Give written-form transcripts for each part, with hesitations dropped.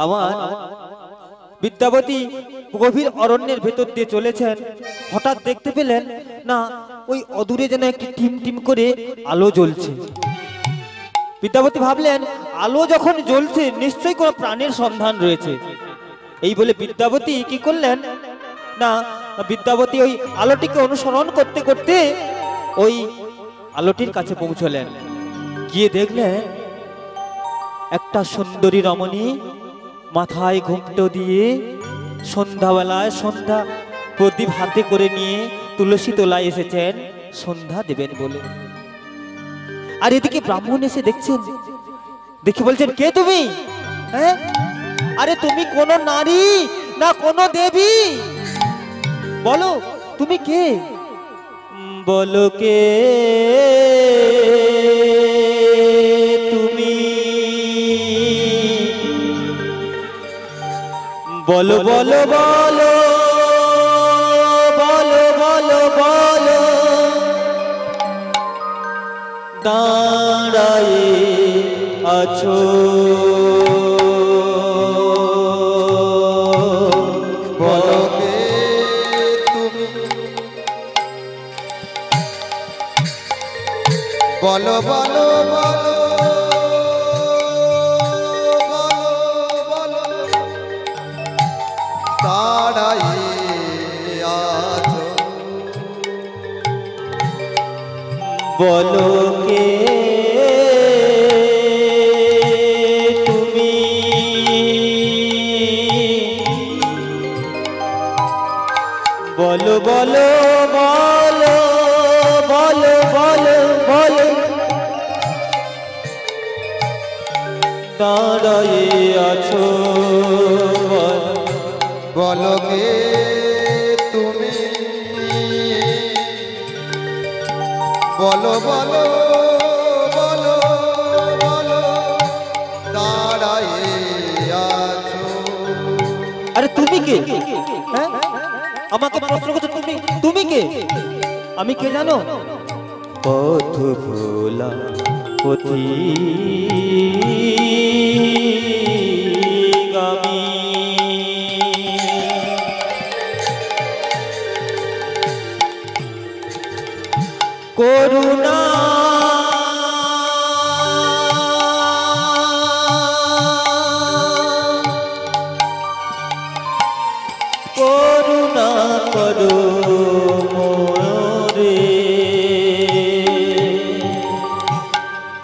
আমার বিদ্যাবতী গভীর অরণ্যের ভেতর দিয়ে চলেছেন, হঠাৎ দেখতে পেলেন না ওই অদূরে যেন একটি টিম টিম করে আলো জ্বলছে। বিদ্যাবতী ভাবলেন আলো যখন জ্বলছে নিশ্চয়ই কোনো প্রাণের সন্ধান রয়েছে। এই বলে বিদ্যাবতী কি করলেন না, বিদ্যাবতী ওই আলোটিকে অনুসরণ করতে করতে ওই আলোটির কাছে পৌঁছলেন। গিয়ে দেখলেন একটা সুন্দরী রমণী মাথায় ঘুমটো দিয়ে সন্ধ্যাবেলায় সন্ধ্যা প্রদীপ হাতে করে নিয়ে তুলসী তলায় এসেছেন সন্ধ্যা দেবেন বলে। আর এদিকে ব্রাহ্মণ এসে দেখছেন, দেখে বলছেন কে তুমি? হ্যাঁ, আরে তুমি কোন নারী না কোন দেবী? বলো তুমি কে? বলো কে তুমি? বলো বলো বলো বলো বলো বলো দাঁড়ায়ে আছো বলো কে তুমি? বলো বলো বলো বলো দাঁড়ায়ে আছো। বলো কে তুমি? বলো বলো বলো বলো বলো বলো দাঁড়ায়ে আছো। বলো কে তুমি? বলো বলো বলো বলো দাঁড়ায়ে আছো। আরে তুমি কে? হ্যাঁ, আমাকে প্রশ্ন করছো তুমি? তুমি কে? আমি কে জানো? পথ ভোলা পথিগামী করুণা করুণা করো মোরে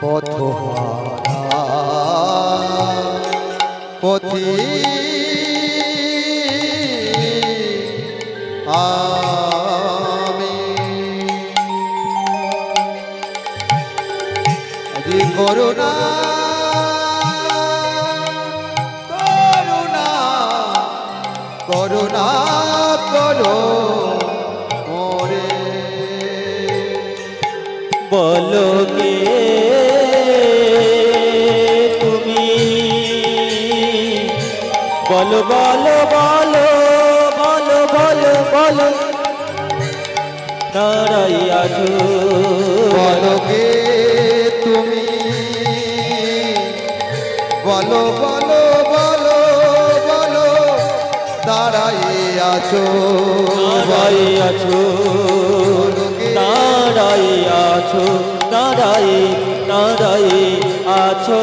পথহারা পথি আমি আজি করুণা করুণা করুণা করো মোরে। বলো কে তুমি? বলো বলো বলো বলো বলো বলো দাঁড়াই আছো। বলো কে তুমি? বলো বলো বলো বলো দাঁড়ায়ে আছো। দাঁড়াই আছো দাঁড়াই আছো দাঁড়াই দাঁড়াই আছো।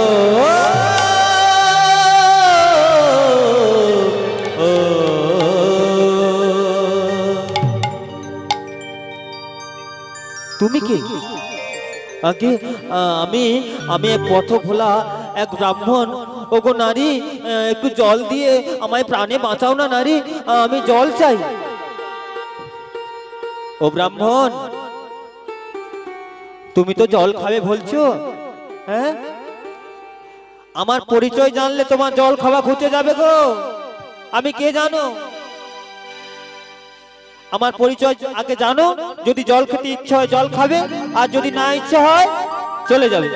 ও তুমি কে? আগে আমি আমি এক পথ ভোলা এক ব্রাহ্মণ। ওগো নারী, একটু জল দিয়ে আমায় প্রাণে বাঁচাও না নারী, আমি জল চাই। ও ব্রাহ্মণ, তুমি তো জল খাবে বলছো, হ্যাঁ? আমার পরিচয় জানলে তোমার জল খাওয়া ঘুচে যাবে গো। আমি কে জানো? আমার পরিচয় আগে জানো, যদি জল খেতে ইচ্ছা হয় জল খাবে, আর যদি না ইচ্ছা হয় চলে যাবে।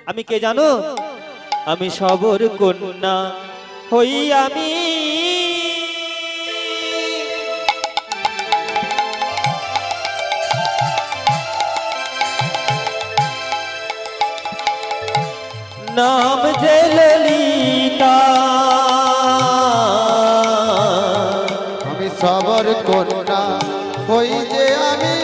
আমি কে জানো? আমি সবর কন্যা হই আমি। नाम जे ललिता কন্যা হই যে আমি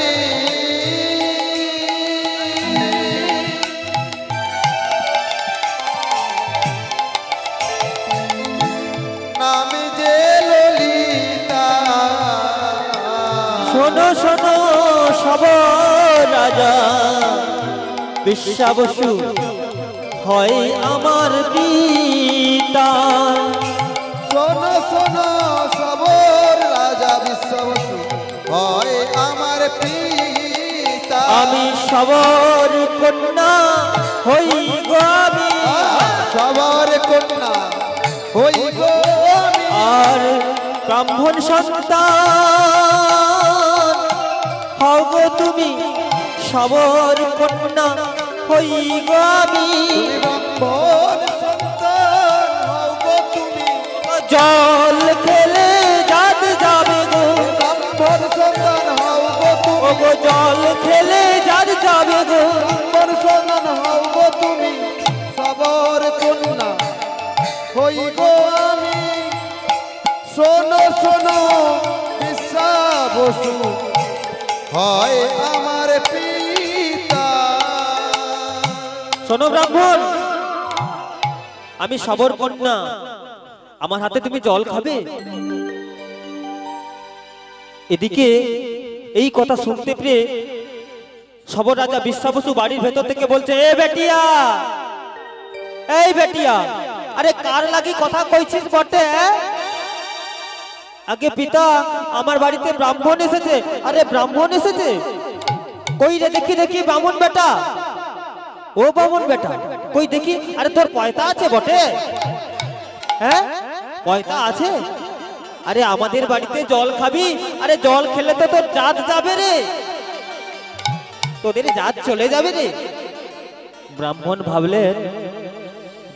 নাম যে ললিতা। শোনো শোনো সব রাজা বিশ্বাবসু হয় আমার পিতা। শোনো শোনো সবর রাজা বিশ্ববসু হয় আমার পিতা। আমি সবর কন্যা হই গো আমি, সবার কন্যা হই গো আমি। আর ব্রাহ্মণ সন্তান হও গো তুমি, সবর কন্যা হই গো আমি। ব্রাহ্মণ সন্তান হও গো তুমি। জল খেলে জাত যাবে গো, ব্রাহ্মণ সন্তান হও গো তুমি। ও গো জল খেলে জাত যাবে গো। ব্রাহ্মণ সন্তান হও গো তুমি, সবার কন্যা হই গো আমি। শোনো শোনো বিশ্বাবসু হয় আমার পিতা। শোনো ব্রাহ্মণ, আমি সবর কন্যা, আমার হাতে তুমি জল খাবে? এদিকে এই কথা শুনতে পেয়ে সবর রাজা বিশ্বাবসু বাড়ির ভেতর থেকে বলছে, এ বেটিয়া, এই বেটিয়া, আরে কার লাগি কথা কইছিস বটে? আগে পিতা, আমার বাড়িতে ব্রাহ্মণ এসেছে। আরে ব্রাহ্মণ এসেছে? কই রে, দেখি দেখি ব্রাহ্মণ বেটা, ও ব্রাহ্মণ বেটা কই দেখি। আরে তোর পয়তা আছে বটে? হ্যাঁ পয়তা আছে? আরে আমাদের বাড়িতে জল খাবি? আরে জল খেলে তো তোর জাত যাবে রে, তোদের জাত চলে যাবে রে। ব্রাহ্মণ ভাবলেন,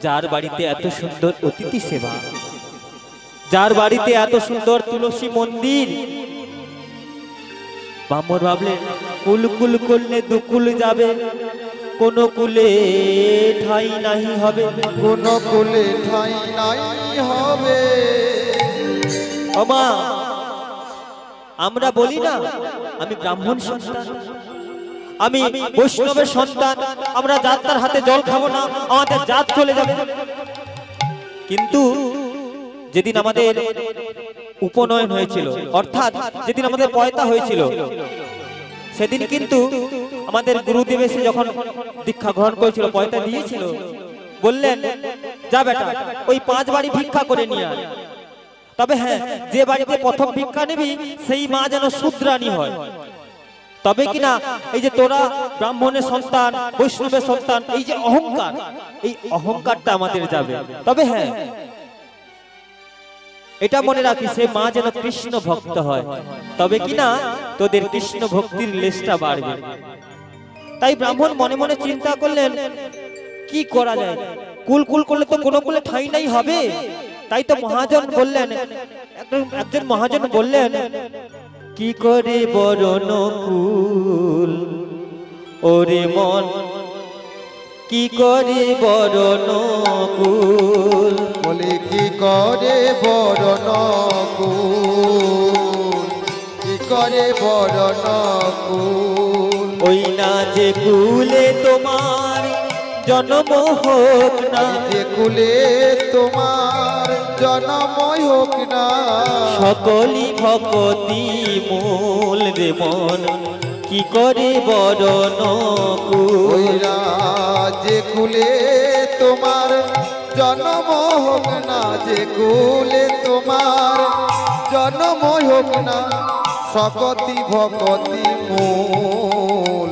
যার বাড়িতে এত সুন্দর অতিথি সেবা, যার বাড়িতে এত সুন্দর তুলসী মন্দির, ব্রাহ্মণ ভাবলেন কুল কুল করলে দুকুল যাবে, কোন কুলে ঠাই নাহি হবে। কোন কুলে ঠাই নাই হবে। ওমা, আমরা বলি না আমি ব্রাহ্মণ সন্তান, আমি বৈষ্ণবের সন্তান, আমরা জাতার হাতে জল খাবো না, আমাদের জাত চলে যাবে। কিন্তু যেদিন আমাদের উপনয়ন হয়েছিল, অর্থাৎ যেদিন আমাদের পয়তা হয়েছিল, সেদিন কিন্তু আমাদের গুরুদেব এসে যখন দীক্ষা গ্রহণ করেছিল, পয়তা দিয়েছিল, বললেন যা বেটা ওই 5 বাড়ি ভিক্ষা করে নিয়ে আয়। তবে হ্যাঁ, যে বাড়িতে প্রথম ভিক্ষা নিবি সেই মা যেন শূদ্রাণী হয়। তবে কিনা এই যে তোরা ব্রাহ্মণের সন্তান, বৈষ্ণবের সন্তান, এই যে অহংকার, এই অহংকারটা আমাদের যাবে। তবে হ্যাঁ, এটা মনে রাখি, সে মা যেন কৃষ্ণ ভক্ত হয়, তবে কিনা তোদের কৃষ্ণ ভক্তির লেশটা বাড়বে। তাই ব্রাহ্মণ মনে মনে চিন্তা করলেন, কি করা যায়, কুল কুল করলে তো কোনো কুলে ঠাঁই নাই হবে। তাই তো মহাজন বললেন, একজন মহাজন বললেন, কি করে বরণ কুল ওরে মন, কি করে বরণ কুল। বলে কি করে বরণ কুল, কি করে বরণ কুল। ওই না যে কুলে তোমার জন্ম হোক না, যে কুলে তোমার জন্ম হোক না, সকলি ভক্তি মূল রে মন, কি করে বরণ কুল। ওই যে কুলে তোমার জন্ম হোক না, যে কুলে তোমার জন্ম হোক না, সকতি ভকতি মূল,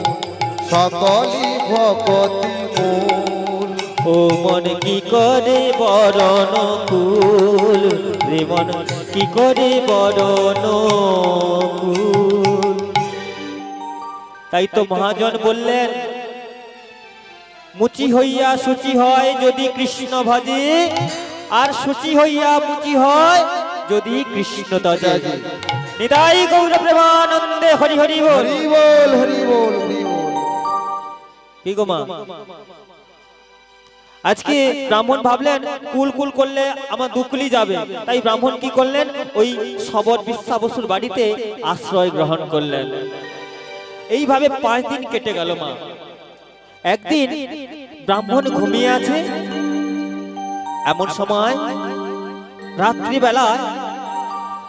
সকলি ভকতি মূল। ও মন কি করে বরণ কুল রে মন, কি করে বরণ কুল। তাই তো মহাজন বললেন, মুচি হইয়া শুচি হয় যদি কৃষ্ণ ভজে, আর শুচি হইয়া মুচি হয় যদি কৃষ্ণ তজে। নিতাই গৌর প্রেমানন্দে হরি হরি বল। হরি বল, হরি বল, হরি বল। কি গো মা, আজকে ব্রাহ্মণ ভাবলেন কুল কুল করলে আমার দুকুলি যাবে, তাই ব্রাহ্মণ কি করলেন, ওই শবর বিশ্বাবসুর বাড়িতে আশ্রয় গ্রহণ করলেন। এইভাবে 5 দিন কেটে গেল মা। একদিন ব্রাহ্মণ ঘুমিয়ে আছে, এমন সময় রাত্রিবেলা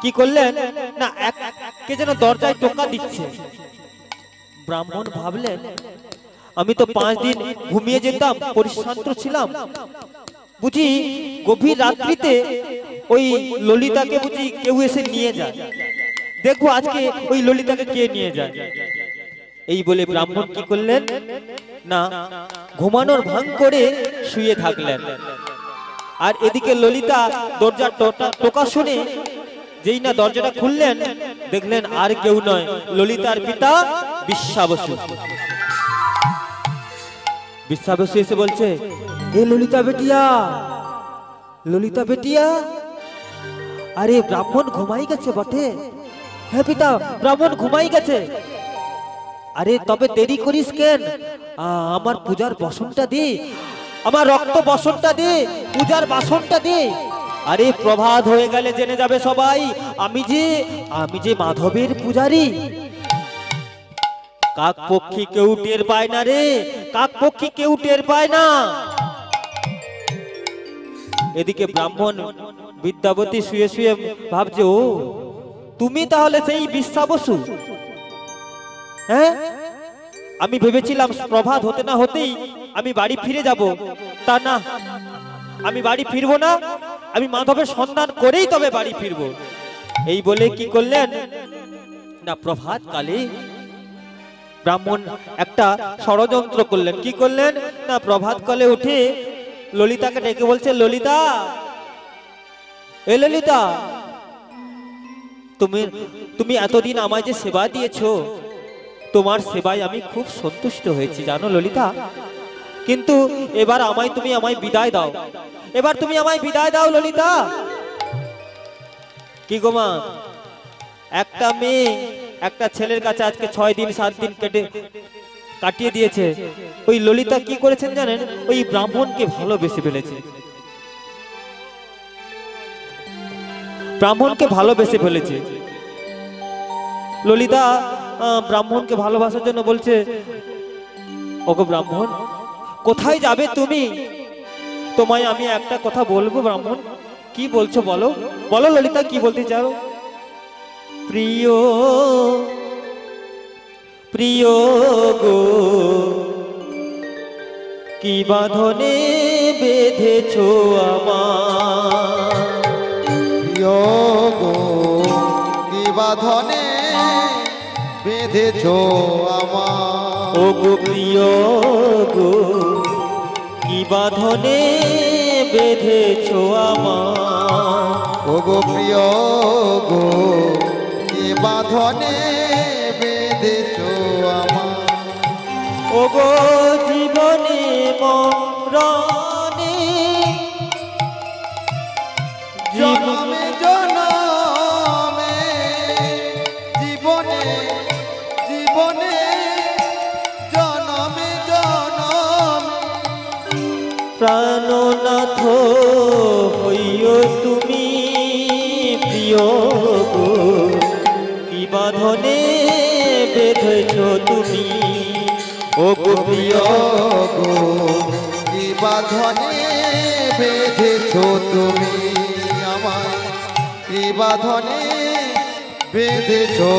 কি করলেন না, কে যেন দরজায় টোকা দিচ্ছে। ব্রাহ্মণ ভাবলেন আমি তো 5 দিন ঘুমিয়ে যেতাম, পরিশ্রান্ত ছিলাম, বুঝি গভীর রাত্রিতে ওই ললিতাকে বুঝি কেউ এসে নিয়ে যায়, দেখবো আজকে ওই ললিতাকে কে নিয়ে যায়। এই বলে ব্রাহ্মণ কি করলেন না, ঘুমানোর ভান করে শুয়ে থাকলেন। আর এদিকে ললিতা দরজার টোকা শুনে যেই না দরজাটা খুললেন, দেখলেন আর কেউ নয়, ললিতার পিতা বিশ্বাবসু। বিশ্বাবসু এসে বলছে, এ ললিতা বেটিয়া, ললিতা বেটিয়া, আরে ব্রাহ্মণ ঘুমাই গেছে বটে। হ্যাঁ পিতা, ব্রাহ্মণ ঘুমাই গেছে। আরে তবে দেরি করিস কেন, আমার পূজার বসনটা দে, আমার রক্ত বসনটা দে, পূজার বাসনটা দে। আরে প্রভাত হয়ে গেলে জেনে যাবে সবাই আমি যে মাধবের পূজারী। কাক পক্ষী কেউ টের পায় না রে, কাক পক্ষী কেউ টের পায় না। এদিকে ব্রাহ্মণ বিদ্যাবতী শুয়ে শুয়ে ভাবছে, ও তুমি তাহলে সেই বিশ্বাবসু। হ্যাঁ, আমি ভেবেছিলাম প্রভাত হতে না হতেই আমি বাড়ি ফিরে যাব, তা না, আমি বাড়ি ফিরবো না, আমি মাধবের সন্ধান করেই তবে বাড়ি ফিরবো। এই বলে কি করলেন না, প্রভাত কালে ব্রাহ্মণ একটা ষড়যন্ত্র করলেন। কি করলেন না, প্রভাত কালে উঠে ললিতাকে ডেকে বলছে, ললিতা, এ ললিতা, তুমি এতদিন আমায় যে সেবা দিয়েছো, তোমার সেবায় আমি খুব সন্তুষ্ট হয়েছি জানো ললিতা, কিন্তু এবার তুমি আমায় বিদায় দাও, এবার তুমি আমায় বিদায় দাও ললিতা। কি গো মা, একটা মেয়ে একটা ছেলের কাছে আজকে 6 দিন 7 দিন কাটিয়ে দিয়েছে। ওই ললিতা কি করেছেন জানেন, ওই ব্রাহ্মণকে ভালোবেসে ফেলেছে, ব্রাহ্মণকে ভালোবেসে ফেলেছে। ললিতা ব্রাহ্মণকে ভালোবাসার জন্য বলছে, ওগো ব্রাহ্মণ, কোথায় যাবে তুমি? তোমায় আমি একটা কথা বলবো ব্রাহ্মণ। কি বলছো বলো, বলো ললিতা, কি বলতে চাও? প্রিয় প্রিয় গো, কি বাঁধনে বেঁধেছো আমার, প্রিয় গো, কি বাঁধনে বেঁধেছো আমার। ও গো প্রিয় গো, কি বাঁধনে বেঁধেছো আমার। ও গো প্রিয় গো, কি বাঁধনে বেঁধেছো আমার। ও গো জীবনে মরণে, জনমে জনমে, জীবনে জীবনে, জনমে জনমে, প্রাণনাথ হইও তুমি প্রিয় গো, কি বাঁধনে বেঁধেছো তুমি। ও গো প্রিয় গো, কি বাঁধনে বেঁধেছো তুমি আমায়, কি বাঁধনে বেঁধেছো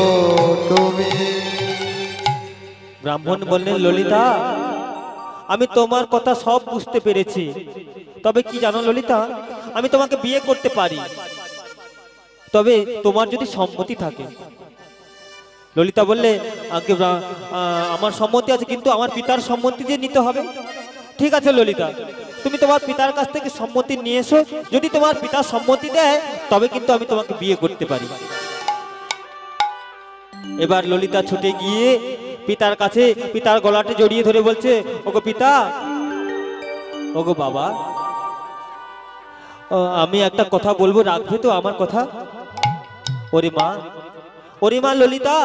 তুমি। ব্রাহ্মণ বললেন, ললিতা, আমি তোমার কথা সব বুঝতে পেরেছি, তবে কি জানো ললিতা, আমি তোমাকে বিয়ে করতে পারি, তবে তোমার যদি সম্মতি থাকে। ললিতা বললে, আমার সম্মতি আছে, কিন্তু আমার পিতার সম্মতি যে নিতে হবে। ঠিক আছে ললিতা, তুমি তোমার পিতার কাছ থেকে সম্মতি নিয়ে এসো, যদি তোমার পিতা সম্মতি দেয় তবে কিন্তু আমি তোমাকে বিয়ে করতে পারি। এবার ললিতা ছুটে গিয়ে পিতার কাছে পিতার গলাতে জড়িয়ে ধরে বলছে, ওগো পিতা, ওগো বাবা, আমি একটা কথা বলবো, রাখবে তো আমার কথা? ওরে মা ললিতা,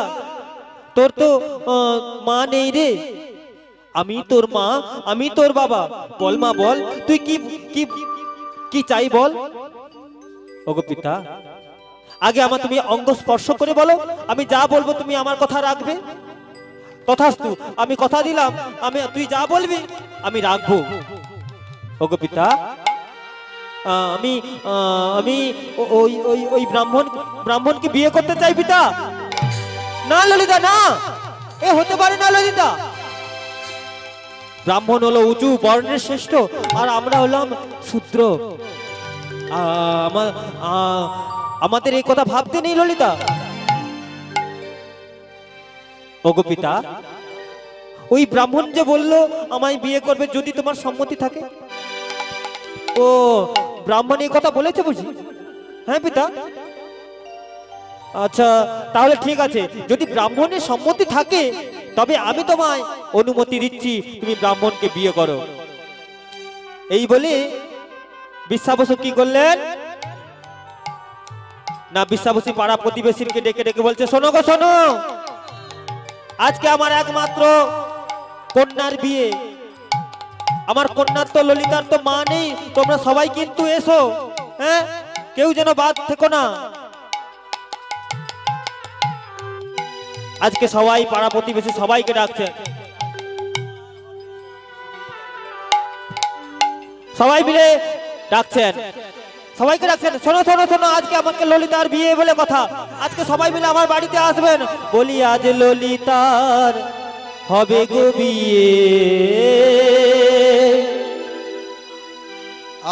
তোর তো মা নেই রে, আমি তোর মা, আমি তোর বাবা। বল মা বল, তুই কি কি কি চাই বল। ওগো পিতা, আগে আমার তুমি অঙ্গ স্পর্শ করে বলো, আমি যা বলবো তুমি আমার কথা রাখবে। তথাস্তু, আমি কথা দিলাম, তুই যা বলবি আমি রাখবো। ওগো পিতা, আমি আমি ওই ওই ওই ব্রাহ্মণকে বিয়ে করতে চাই পিতা। না ললিতা না, এ হতে পারে না ললিতা। ব্রাহ্মণ হলো উঁচু বর্ণের শ্রেষ্ঠ, আর আমরা হলাম শূদ্র। আমাদের এই কথা ভাবতে নেই ললিতা। ওগো পিতা, ওই ব্রাহ্মণ যে বললো আমায় বিয়ে করবে যদি তোমার সম্মতি থাকে। ও ব্রাহ্মণ এই কথা বলেছে বুঝি? হ্যাঁ পিতা। আচ্ছা তাহলে ঠিক আছে, যদি ব্রাহ্মণের সম্মতি থাকে তবে আমি তোমায় অনুমতি দিচ্ছি, তুমি ব্রাহ্মণকে বিয়ে করো। এই বলে বিশ্বাবসু কি করলেন না, বিশ্বাবসী পাড়া প্রতিবেশীকে ডেকে ডেকে বলছে, শোনো গো শোনো, আজকে আমার একমাত্র কন্যার বিয়ে। আমার কন্যার তো ললিতার তো মা নেই, তোমরা সবাই কিন্তু এসো, হ্যাঁ, কেউ যেন বাদ থেকো না। আজকে সবাই পাড়া প্রতিবেশী সবাইকে ডাকছে, সবাই মিলে ডাকছেন, সবাইকে ডাকছেন, শোনো শোনো শোনো, আজকে আমাকে ললিতার বিয়ে বলে কথা, আজকে সবাই মিলে আমার বাড়িতে আসবেন। বলি আজ ললিতার হবে গো বিয়ে,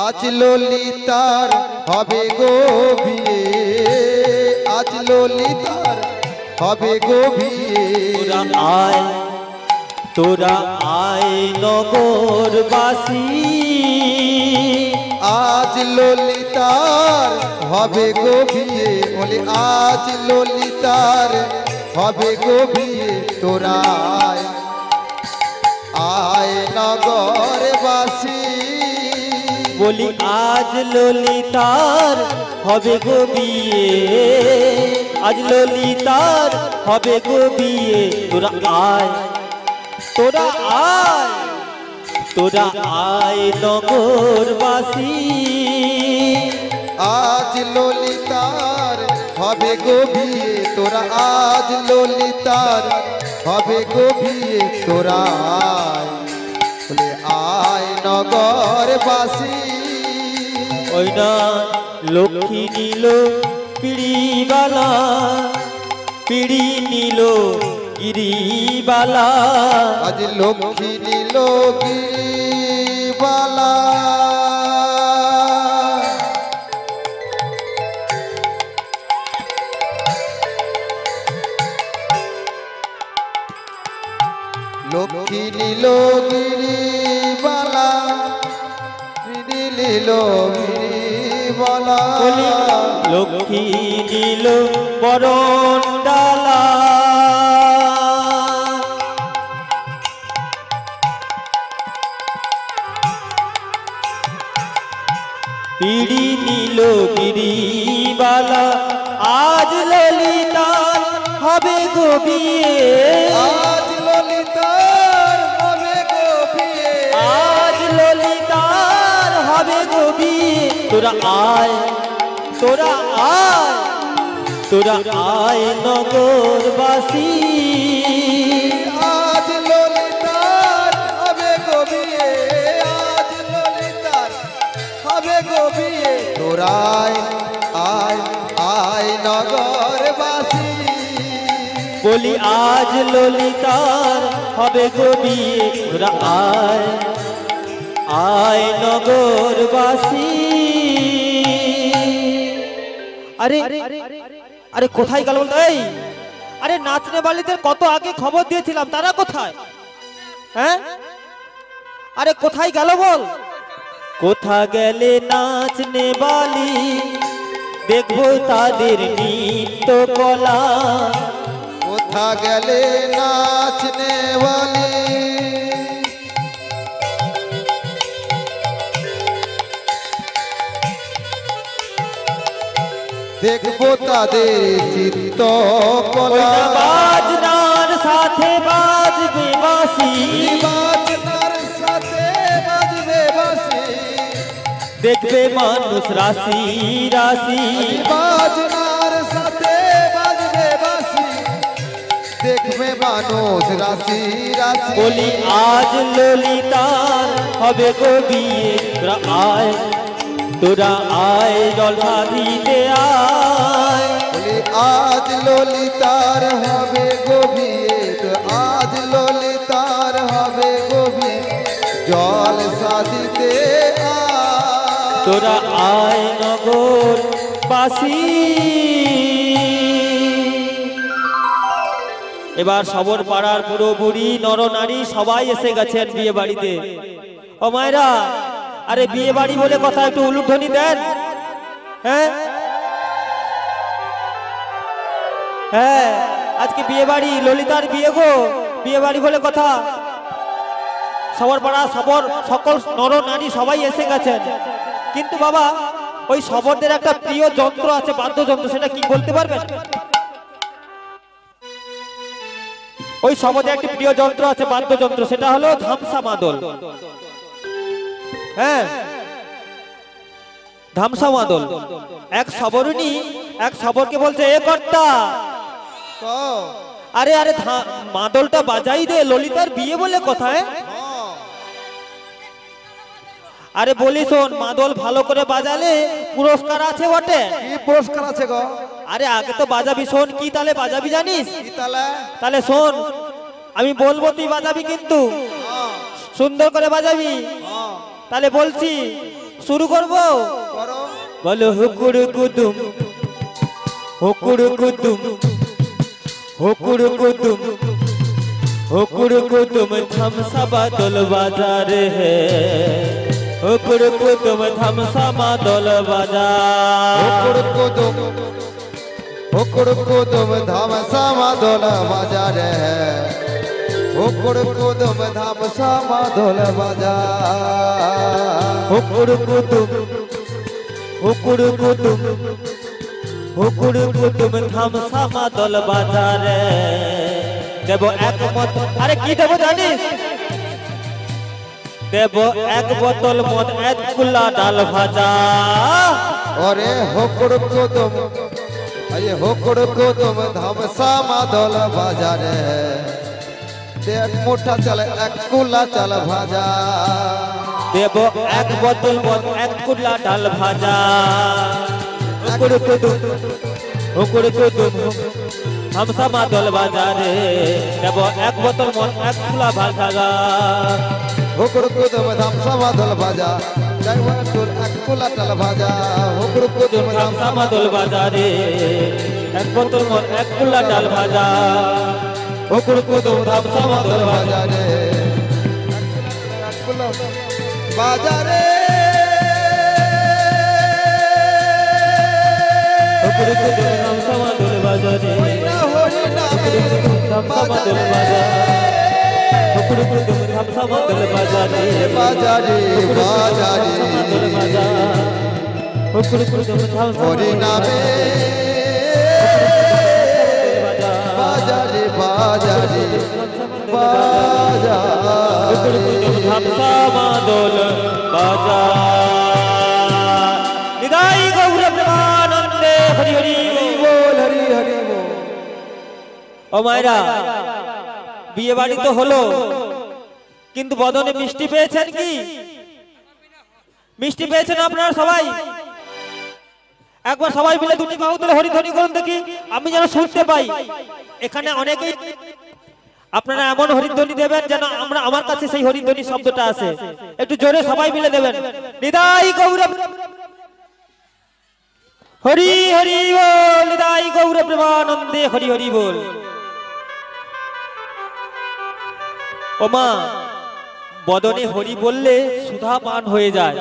আজ ললিতার হবে গো বিয়ে, আজ ললিতার হবে গো বিয়ে। তোরা আয়, তোরা আয় নগরবাসী, আজ ললিতার হবে গো বিয়ে, বলে আজ ললিতার হবে গো বিয়ে। তোরা আয়, আয় নগরবাসী, বলি আজ ললিতার হবে গো বিয়ে, আজ ললিতার হবে গো বিয়ে। তোরা আয়, তোরা আয়, তোরা আয় নগরবাসী, আজ ললিতার হবে গো বিয়ে। তোরা আজ ললিতার হবে গো বিয়ে। তোরা আয়, বলে আয় নগরবাসী। ওই না লক্ষ্মী নিল পিড়িবালা, পিড়ি নিল গিরিবালা, আজ লক্ষ্মী নীল গিরিবালা, লক্ষ্মী নীল গিরিবালা, নীল গিরিবালা, লক্ষ্মী নিল বরণ ডালা, পিড়ি নিল গিরিবালা, আজ ললিতার হবে গো বিয়ে, আজ ললিতার হবে গো বিয়ে, আজ ললিতার হবে গো বিয়ে। তোরা আয়, তোরা আয়, তোরা আয় নগরবাসী, আজ ললিতার হবে গো বিয়ে, আজ ললিতার হবে গো বিয়ে। তোরা আয়, আয়, আয় নগরবাসী, বলি আজ ললিতার হবে গো বিয়ে। তোরা আয়, আয় নগরবাসী। আরে আরে কোথায় গেল বলতো? এই আরে নাচনে বালিদের কত আগে খবর দিয়েছিলাম, তারা কোথায়? হ্যাঁ, আরে কোথায় গেল বল? কোথা গেলে নাচনে বালি, দেখবো তাদের নৃত্য কলা, কোথা গেলে নাচনে বালি, দেখবো তাদের চিত্ত কলা, বাজনার সাথে বাজবে বাঁশি, বাজনার দেখবে মানুষ রাশি রাশি, বাজনার সাথে বাজবে বাঁশি, দেখবে মানুষ রাশি রাশি। বলি আজ ললিতার হবে গো বিয়ে, তোরা আয় জলসা দিতে আয়। বলি আজ ললিতার হবে গো বিয়ে, আজ ললিতার হবে গো বিয়ে, জলসা দিতে আয়। তোরা আয় নগর বাসী। এবার সবর পাড়ার বুড়ো বুড়ি নরনারী সবাই এসে গেছেন বিয়ে বাড়িতে। ও মায়েরা, আরে বিয়ে বাড়ি বলে কথা, একটু উলুধ্বনি দেন। হ্যাঁ হ্যাঁ, আজকে বিয়ে বাড়ি, ললিতার বিয়ে গো, বিয়ে বাড়ি বলে কথা। সবর পাড়া সবর সকল নরনারী সবাই এসে গেছেন, কিন্তু বাবা ওই সবরদের একটা প্রিয় যন্ত্র আছে, বাদ্যযন্ত্র, সেটা কি বলতে পারবেন? ওই সবরদের একটি প্রিয় যন্ত্র আছে, বাদ্যযন্ত্র, সেটা হলো ধামসা মাদল। হ্যাঁ, ধামসা মাদল। এক সবরণী এক সবরকে বলছে, এ কর্তা, আরে আরে মাদলটা বাজাই দে, ললিতার বিয়ে বলে কথা। আরে বলি শোন, মাদল ভালো করে বাজালে পুরস্কার আছে বটে। কি পুরস্কার আছে গো? আরে আগে তো বাজাবি, শোন কি তালে বাজাবি জানিস? কি তালে? তাহলে শোন, আমি বলবো তুই বাজাবি, কিন্তু সুন্দর করে বাজাবি। তাহলে বলছি, শুরু করবো। বলো হুকুর কুদুম হুকুর কুদুম হুকুর কুদুম হুকুর কুদুম ধামসা বাদল বাজারে হে, হুকুর কুদুম ধামসা মাদল বাজার। হুকুর কুদুম হুকুর কুদুম ধামসা মাদল বাজারে, হুকুর কুদুম ধামসা মাদল বাজার। হুকুর কুদুম হুকুর কুদুম হুকুর কুদুম ধামসা মাদল বাজারে, দেব একমত। আরে কি দেব জানিস? দেব এক বোতল মদ, এক কুল্লা ডাল ভাজা। ওরে হুকুর কুদুম, আরে হুকুর কুদুম ধামসা মাদল বাজারে, এক মুঠা চাল এক কুলা চাল ভাজা। দেব এক বোতল মদ, এক কুল্লা ডাল ভাজা। হুকুর কুদুম হুকুর কুদুম ধামসা মাদল বাজারে, দেব এক বোতল মদ, এক কুলা ভাজা। হুকুর কুদুম ধামসা মাদল ভাজা, এক কুলা চাল ভাজা। হুকুর কুদুম ধামসা মাদল বাজারে, এক বোতল মদ, এক কুল্লা ডাল ভাজা। হুকুর কুদুম ধামসা মাদল বাজারে, বাজারে। হুকুর কুদুম ধামসা মাদল বাজারে, হরি নামে ধামসা মাদল বাজারে, হুকুর কুদুম ধামসা মাদল বাজারে, বাজারে বাজারে মাদল বাজার। হুকুর কুদুম ধামসা হরি নামে বাজারে বাজারে বাজার। হুকুর কুদুম ধামসা মাদল বাজার। নিতাই গৌর প্রেমানন্দে হরি হরি বল, হরি হরি বল। ও মায়েরা, বিয়ে বাড়ি তো হলো, কিন্তু বদনে মিষ্টি পেয়েছেন কি? মিষ্টি পেয়েছেন আপনারা সবাই? একবার সবাই মিলে দুটি বাহু তুলে হরিধ্বনি করুন দেখি, আমি যেন শুনতে পাই। এখানে অনেকেই আপনারা এমন হরিধ্বনি দেবেন যেন আমার কাছে সেই হরিধ্বনি শব্দটা আছে। একটু জোরে সবাই মিলে দেবেন। নিতাই গৌর হরি হরি বল, নিতাই গৌর প্রেমানন্দে হরি হরি বল। ও মা, বদনে হরি বললে সুধা পান হয়ে যায়,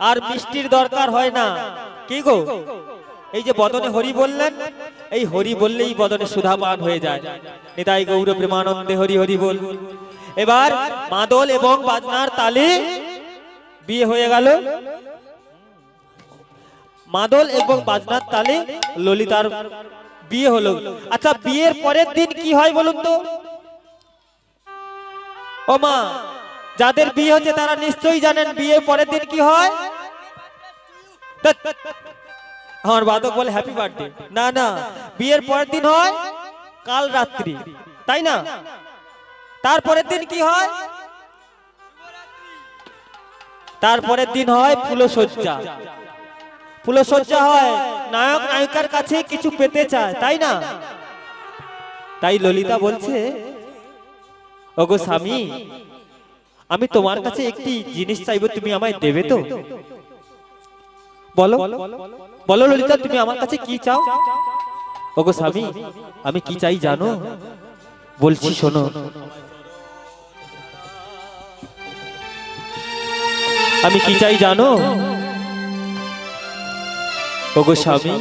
আর মিষ্টির দরকার হয় না। কি গো, এই যে বদনে হরি বললেন, এই হরি বললেই বদনে সুধা পান হয়ে যায়। নিতাই গৌর প্রেমানন্দে হরি হরি বল। এবার মাদল এবং বাজনার তালে বিয়ে হয়ে গেল। মাদল এবং বাজনার তালে ললিতার বিয়ে হলো। আচ্ছা, বিয়ের পরের দিন কি হয় বলুন তো? ও মা, যাদের বিয়ে হচ্ছে তারা নিশ্চয়ই জানেন বিয়ের পরের দিন কি হয়। ধ্যাৎ, আমার বাদক বলে হ্যাপি বার্থডে। না না, বিয়ের পরের দিন হয় কাল রাত্রি, তাই না? তারপরের দিন কি হয়? তারপরের দিন হয় ফুলসজ্জা। ফুলসজ্জা হয়, নায়ক নায়িকার কাছে কিছু পেতে চায়, তাই না? তাই ললিতা বলছে, ওগো স্বামী, আমি তোমার কাছে একটি জিনিস চাইবো, তুমি আমায় দেবে তো? বলো বলো ললিতা, তুমি আমার কাছে কি চাও? ওগো স্বামী, আমি কি চাই জানো? বলছি শোনো। আমি কি চাই জানো? ওগো স্বামী,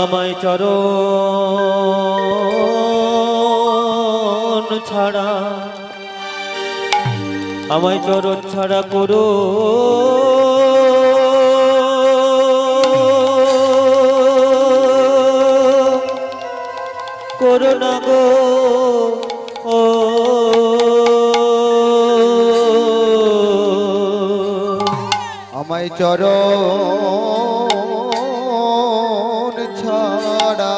আমায় চরণ ছাড়া, আমায় চরণ ছাড়া করো করো না গো ও আমায় চরণ ছাড়া,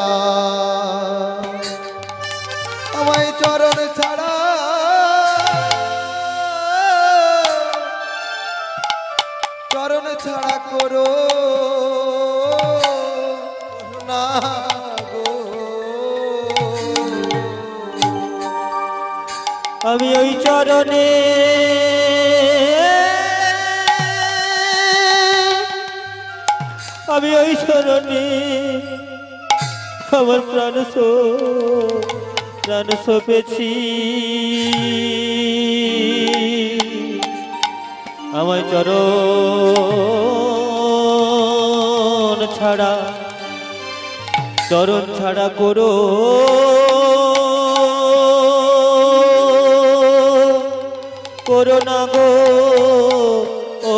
আমায় চরণ ছাড়া চরণ ছাড়া করো না গো। আমি ওই চরণে আমি ওই চরণে আমার প্রাণ সপেছি। আমায় চরণ ছাড়া করো করো না গো ও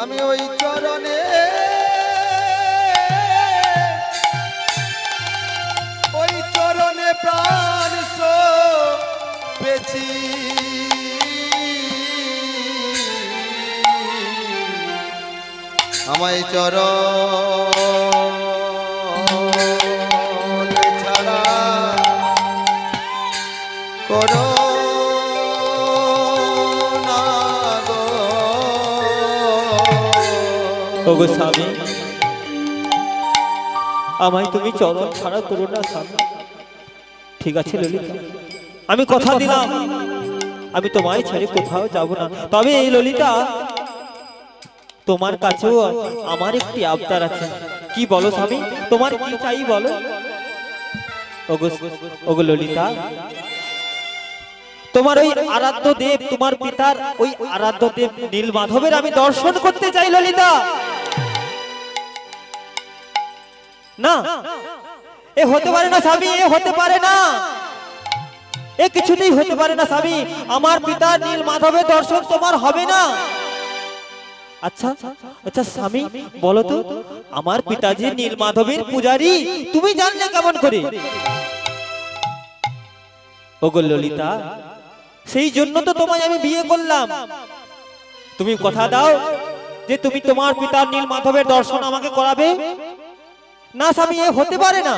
আমি ওই চরণে প্রাণ সপেছি। আমায় চরণ ছাড়া করো না গো। ওগো স্বামী, আমায় তুমি চরণ ছাড়া করো না স্বামী। ঠিক আছে ললিতা, আমি কথা দিলাম আমি তোমায় ছেড়ে কোথাও যাব না। তবে এই ললিতা, তোমার কাছেও আমার একটি আবদার আছে। কি বলো স্বামী, তোমার কি চাই বলো? ওগো ললিতা, তোমার ওই আরাধ্য দেব, তোমার পিতার ওই আরাধ্য দেব নীলমাধবের আমি দর্শন করতে চাই ললিতা। না, এ হতে পারে না স্বামী, এ হতে পারে না, এ কিছুতেই হতে পারে না স্বামী। আমার পিতার নীলমাধবের দর্শন তোমার হবে না। আচ্ছা আচ্ছা স্বামী, বলো তো, আমার পিতাজি নীলমাধবের পূজারী, তুমি জানলে কেমন করে? ওগো ললিতা, সেই জন্য তো তোমায় আমি বিয়ে করলাম। তুমি কথা দাও যে তুমি তোমার পিতার নীলমাধবের দর্শন আমাকে করাবে। না স্বামী, এ হতে পারে না।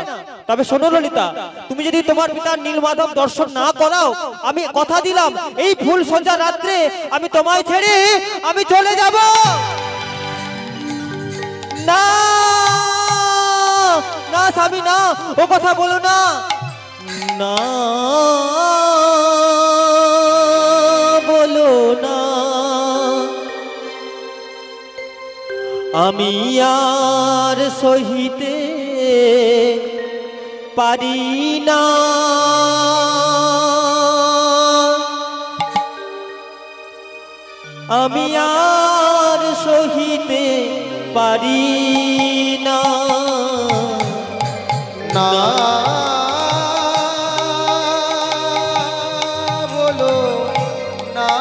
তবে শোনো ললিতা, তুমি যদি তোমার পিতার নীলমাধব দর্শন না করাও, আমি কথা দিলাম এই ফুল সজ্জা রাত্রে আমি তোমায় ছেড়ে আমি চলে যাব। না না স্বামী, না, ও কথা বলো না। না বলো না, আমি আর সহিতে পারি না। আমি আর সহিতে পারি না। না বলো না,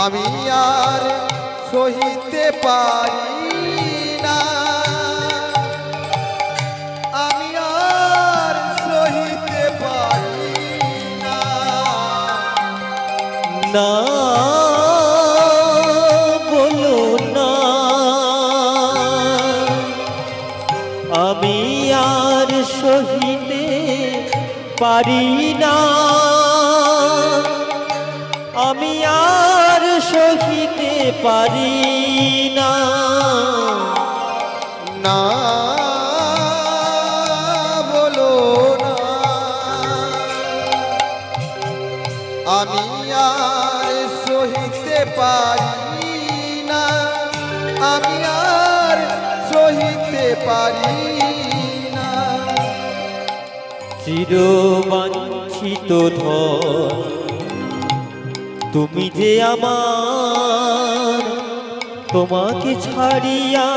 আমি আর সহিতে পারি না। আমি আর সহিতে পারি আমি আর সহিতে পারি না, আমি আর সহিতে পারি না। না বলো না, আমি আর সহিতে পারি না, আমি আর সহিতে পারি না। চিরবাঞ্ছিত ধন তুমি যে আমার, তোমাকে ছাড়িয়া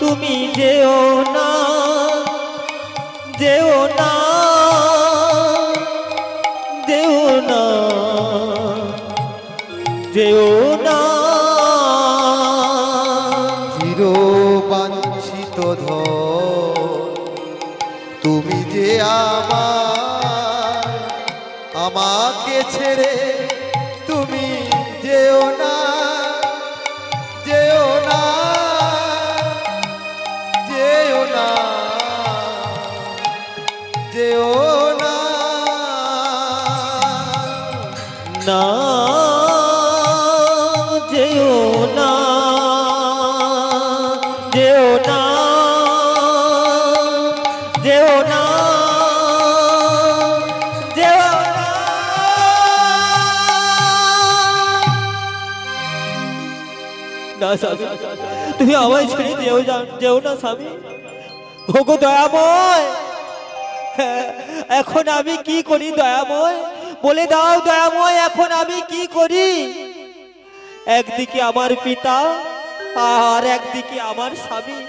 তুমি যেও না, যেও না, যেও না, যেও না। চিরবাঞ্ছিত ধন তুমি যে আমার, আমাকে ছেড়ে তুমি যেও না, যেও না, যেও না, যেও না। না যেও না, যেও না, যেও না, যেও না। না স্বামী, তুমি আমায় ছেড়ে যেও না স্বামী। ওগো দয়াময়, এখন আমি কি করি দয়াময়? বলে দাও দয়াময়, এখন আমি কি করি? একদিকে আমার পিতা আর একদিকে আমার স্বামী।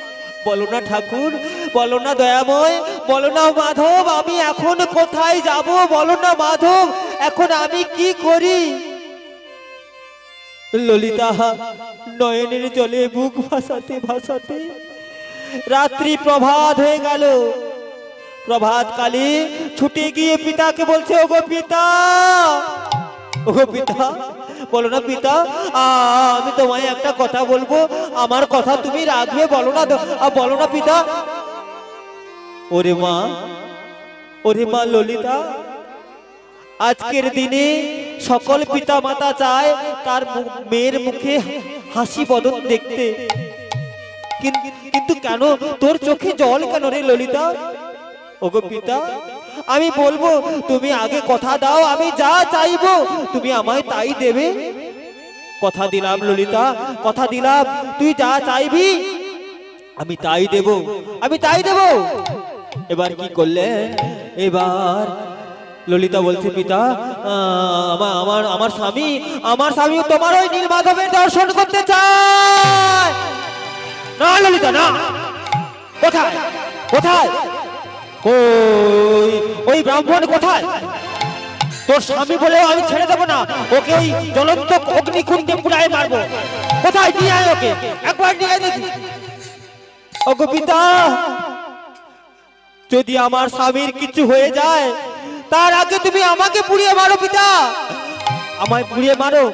বলো না ঠাকুর, বলো না দয়াময়, বলো না মাধব, আমি এখন কোথায় যাব? বলো না মাধব, এখন আমি কি করি? ললিতা নয়নের জলে বুক ভাসাতে ভাসাতে রাত্রি প্রভাত হয়ে গেল। প্রভাত কালে ছুটে গিয়ে পিতাকে বলছে, ওগো পিতা, ওগো পিতা, বলো না পিতা, আমি তোমায় একটা কথা বলবো, আমার কথা তুমি রাখবে, বলো না, বলো না পিতা। ওরে মা, ওরে মা ললিতা, আজকের দিনে সকল পিতা মাতা চায় তার মেয়ের মুখে হাসি বদন দেখতে, কিন্তু কেন তোর চোখে জল কেন রে ললিতা? ওগো পিতা, আমি বলবো, তুমি আগে কথা দাও, আমি যা চাইবো তুমি আমায় তাই দেবে। কথা দিলাম ললিতা, কথা দিলাম, তুই যা চাইবি আমি তাই দেব, আমি তাই দেব। এবার কি করলে? এবার ললিতা বলছে, পিতা, আমার আমার স্বামী, আমার স্বামী তোমার ওই নীলমাধবের দর্শন করতে চায়। না ললিতা না, কোথায় কোথায়? ওই ব্রাহ্মণ কোথায়? তোর স্বামী বলেও আমি ছেড়ে দেবো না, ওকে ওই জ্বলন্ত অগ্নিকুণ্ডে পুড়ায় মারবো। কোথায়? নিয়ে আয় ওকে, একবার নিয়ে আয় দেখি। ওগো পিতা, যদি আমার স্বামীর কিছু হয়ে যায় তার আগে তুমি আমাকে পুড়িয়ে মারো পিতা, আমায় পুড়িয়ে মারো।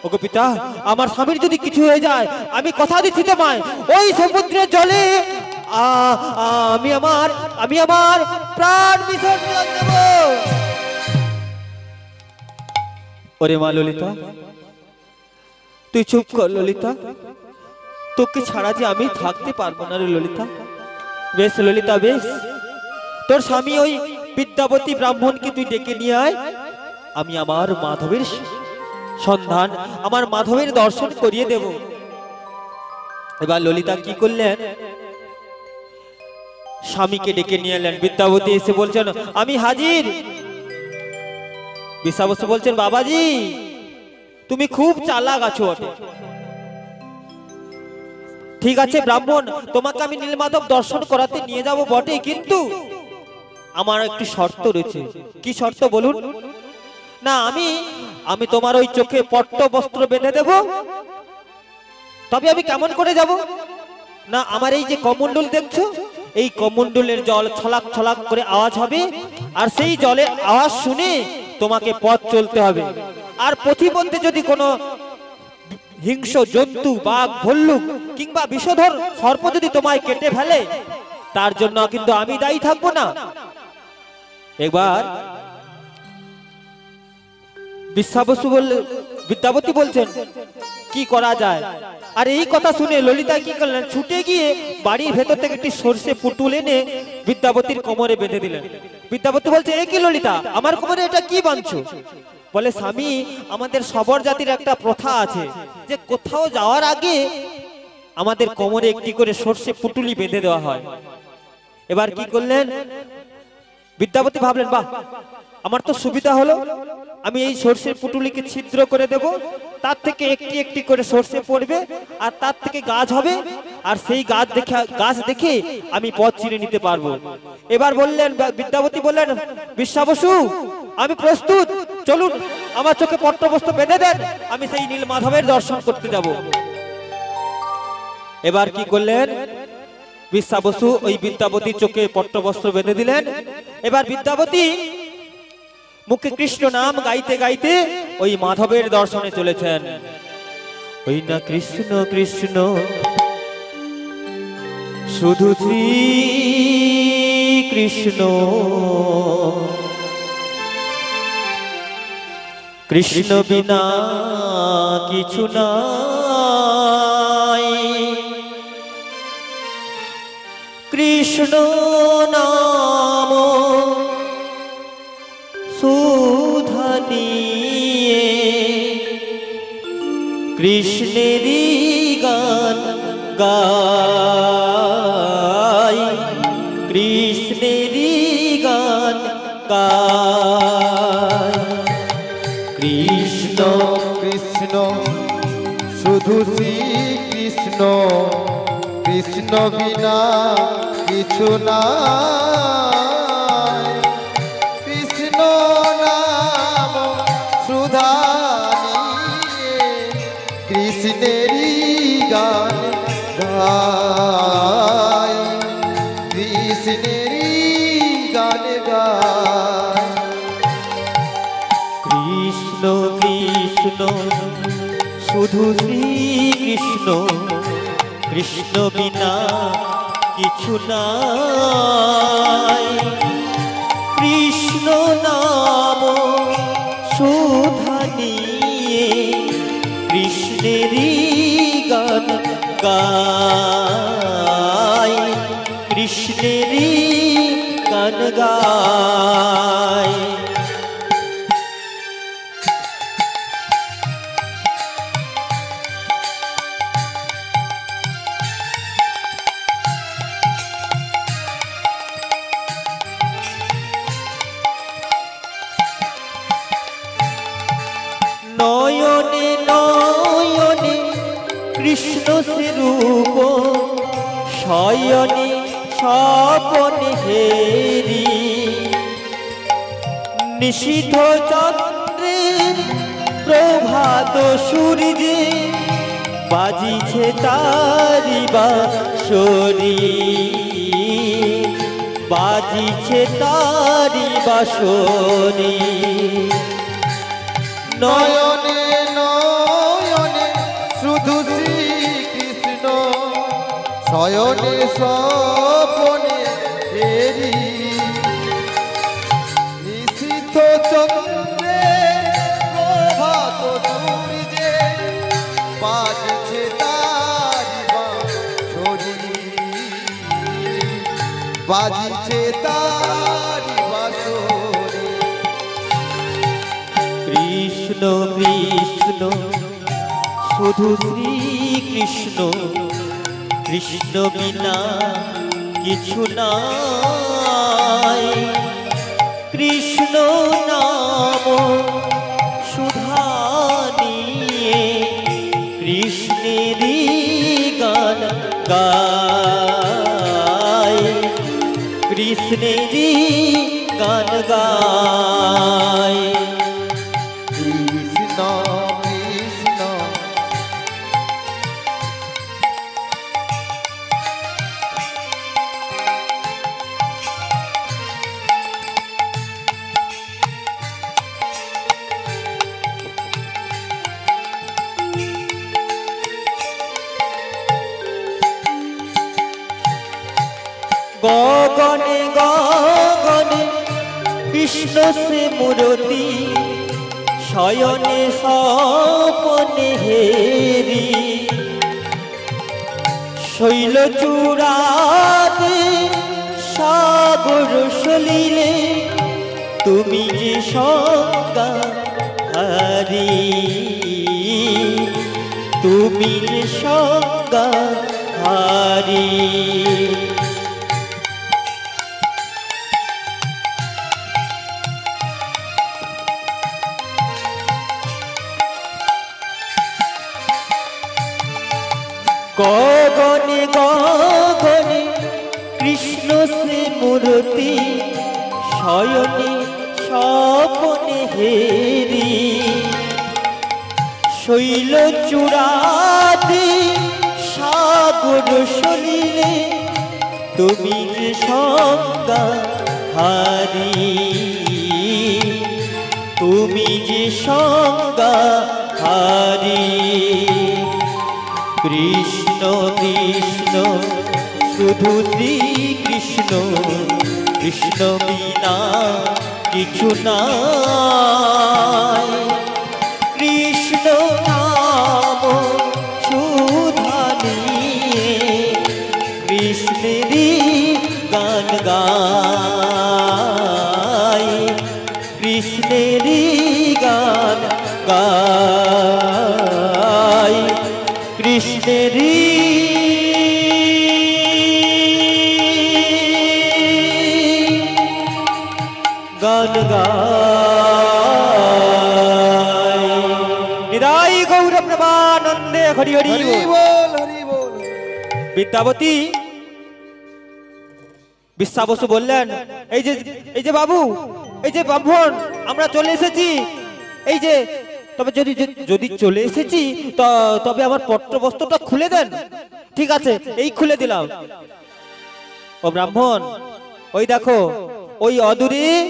ওগো পিতা, আমার স্বামীর যদি কিছু হয়ে যায় আমি কথা দিচ্ছি তোমায়, ওই সমুদ্রের জলে আমি আমার প্রাণ বিসর্জন দেব। ওরে মা ললিতা, তুই চুপ কর ললিতা, তোকে ছাড়া যে আমি থাকতে পারবো না রে ললিতা। বেশ ললিতা বেশ, তোর স্বামী ওই বিদ্যাপতি ব্রাহ্মণকে তুই ডেকে নিয়ে আয়, আমি আমার মাধবের সন্ধান, আমার মাধবের দর্শন করিয়ে দেব। এবার ললিতা কি করলেন? স্বামীকে ডেকে নিয়ে এলেন। বিদ্যাপতি এসে বলছেন, আমি হাজির। বিশ্বাবস্য বলছেন, বাবাজি তুমি খুব চালাক আছো বটে। ঠিক আছে ব্রাহ্মণ, তোমাকে আমি নীলমাধব দর্শন করাতে নিয়ে যাব বটে, কিন্তু আমার একটি শর্ত রয়েছে। কি শর্ত বলুন? না, আমি তোমার ওই চোখে পট্ট বস্ত্র বেঁধে দেব। তবে আমি কেমন করে যাব? না, আমার এই যে কমণ্ডল দেখছো, এই কমণ্ডলের জল ছলাক ছলাক করে আওয়াজ হবে, আর সেই জলের আওয়াজ শুনে তোমাকে পথ চলতে হবে। আর পথিমধ্যে যদি কোনো হিংস্র জন্তু, বাঘ, ভল্লুক কিংবা বিষধর সর্প যদি তোমায় কেটে ফেলে, তার জন্য কিন্তু আমি দায়ী থাকবো না। এবার বিশ্বাবসু বললেন, বিদ্যাপতি বলছেন কি করা যায়। আর এই কথা শুনে ললিতা কি করলেন, ছুটে গিয়ে বাড়ির ভেতর থেকে একটি সর্ষে পুতুল এনে বিদ্যাপতির কোমরে বেঁধে দিলেন। বিদ্যাপতি বলছে, এ কি ললিতা, আমার কোমরে এটা কি বাঁধছো? বলে, স্বামী, আমাদের সবর জাতির একটা প্রথা আছে যে কোথাও যাওয়ার আগে আমাদের কোমরে একটি করে সর্ষে পুটুলি বেঁধে দেওয়া হয়। এবার কি করলেন, বিদ্যাপতি ভাবলেন, বাহ, আমার তো সুবিধা হলো, আমি এই সর্ষের পুটুলিকে ছিদ্র করে দেব, তার থেকে একটি একটি করে সর্ষে পড়বে, আর তার থেকে গাছ হবে, আর সেই গাছ দেখে আমি পথ চিনে নিতে পারবো। এবার বললেন, বিদ্যাপতি বললেন, বিশ্বাবসু, আমি প্রস্তুত, চলুন আমার চোখে পট্টবস্ত্র বেঁধে দেন, আমি সেই নীল মাধবের দর্শন করতে যাব। এবার কি করলেন, বিশ্বাবসু ওই বিদ্যাপতির চোখে পট্টবস্ত্র বেঁধে দিলেন। এবার বিদ্যাপতি মুখে কৃষ্ণ নাম গাইতে গাইতে ওই মাধবের দর্শনে চলেছেন। ওই না কৃষ্ণ কৃষ্ণ শুধু শ্রী কৃষ্ণ, কৃষ্ণ বিনা কিছু নাই, কৃষ্ণ নাম সুধা নিয়ে কৃষ্ণেরই গান গাই, কৃষ্ণেরই গান গাই। কৃষ্ণ কৃষ্ণ শুধু শ্রী কৃষ্ণ, কৃষ্ণ বিনা কিছু নাই, কৃষ্ণ নাম সুধা নিয়ে কৃষ্ণেরই গান গাই, কৃষ্ণেরই গান গাই। কৃষ্ণ কৃষ্ণ শুধু শ্রী কৃষ্ণ, কৃষ্ণ বিনা কিছু নাই, কৃষ্ণ নাম সুধা নিয়ে কৃষ্ণেরই গান গাই, কৃষ্ণেরই গান গাই। নয়নে নয়নে কৃষ্ণ স্বরূপ, শয়নে স্বপনে হেরি, নিশীথ চন্দ্রে প্রভাত সূর্যে বাজিছে তারি বাঁশরি, বাজিছে তারি বাঁশরি। নয়নে নয়নে শুধু শ্রী কৃষ্ণ, শয়নে স্বপনে হেরি, নিশীথ চন্দ্রে প্রভাত সূর্যে বাজছে তারি বাঁশরি, বাজছে তারি বাঁশরি। কৃষ্ণ কৃষ্ণ শুধু শ্রী কৃষ্ণ, কৃষ্ণ বিনা কিছু নাই, কৃষ্ণ নাম সুধা নিয়ে কৃষ্ণেরই গান গাই, কৃষ্ণেরই গান গাই। কৃষ্ণ কৃষ্ণ গগনে গগনে কৃষ্ণ সে মূরতি শয়নে স্বপনে হেরি শৈল চূড়াতে সাগর সলিলে তুমি যে সংজ্ঞা হারি তুমি যে সংজ্ঞা হারি গগনে গগনে কৃষ্ণ সে মূরতি শয়নে স্বপনে হেরি শৈল চূড়াতে সাগর সলিলে তুমি যে সংজ্ঞা হারি তুমি যে সংজ্ঞা হারি কৃষ্ণ কৃষ্ণ শুধু শ্রী কৃষ্ণ কৃষ্ণ বিনা কিছু নাই কৃষ্ণ নাম সুধা নিয়ে কৃষ্ণেরই গান গায় কৃষ্ণেরই গান গায় কৃষ্ণেরই গান গায় নিদাই গৌর প্রভানন্দে হরি হরি বল হরি বল। বিদ্যাবতী বিশ্বাবসু বললেন এই যে বাবু এই যে ব্রাহ্মণ আমরা চলে এসেছি এই যে তবে যদি যদি চলে এসেছি তবে আমার পত্র বস্ত্রটা খুলে দেন ঠিক আছে এই খুলে দিলাম ও ব্রাহ্মণ ওই দেখো ওই অদূরে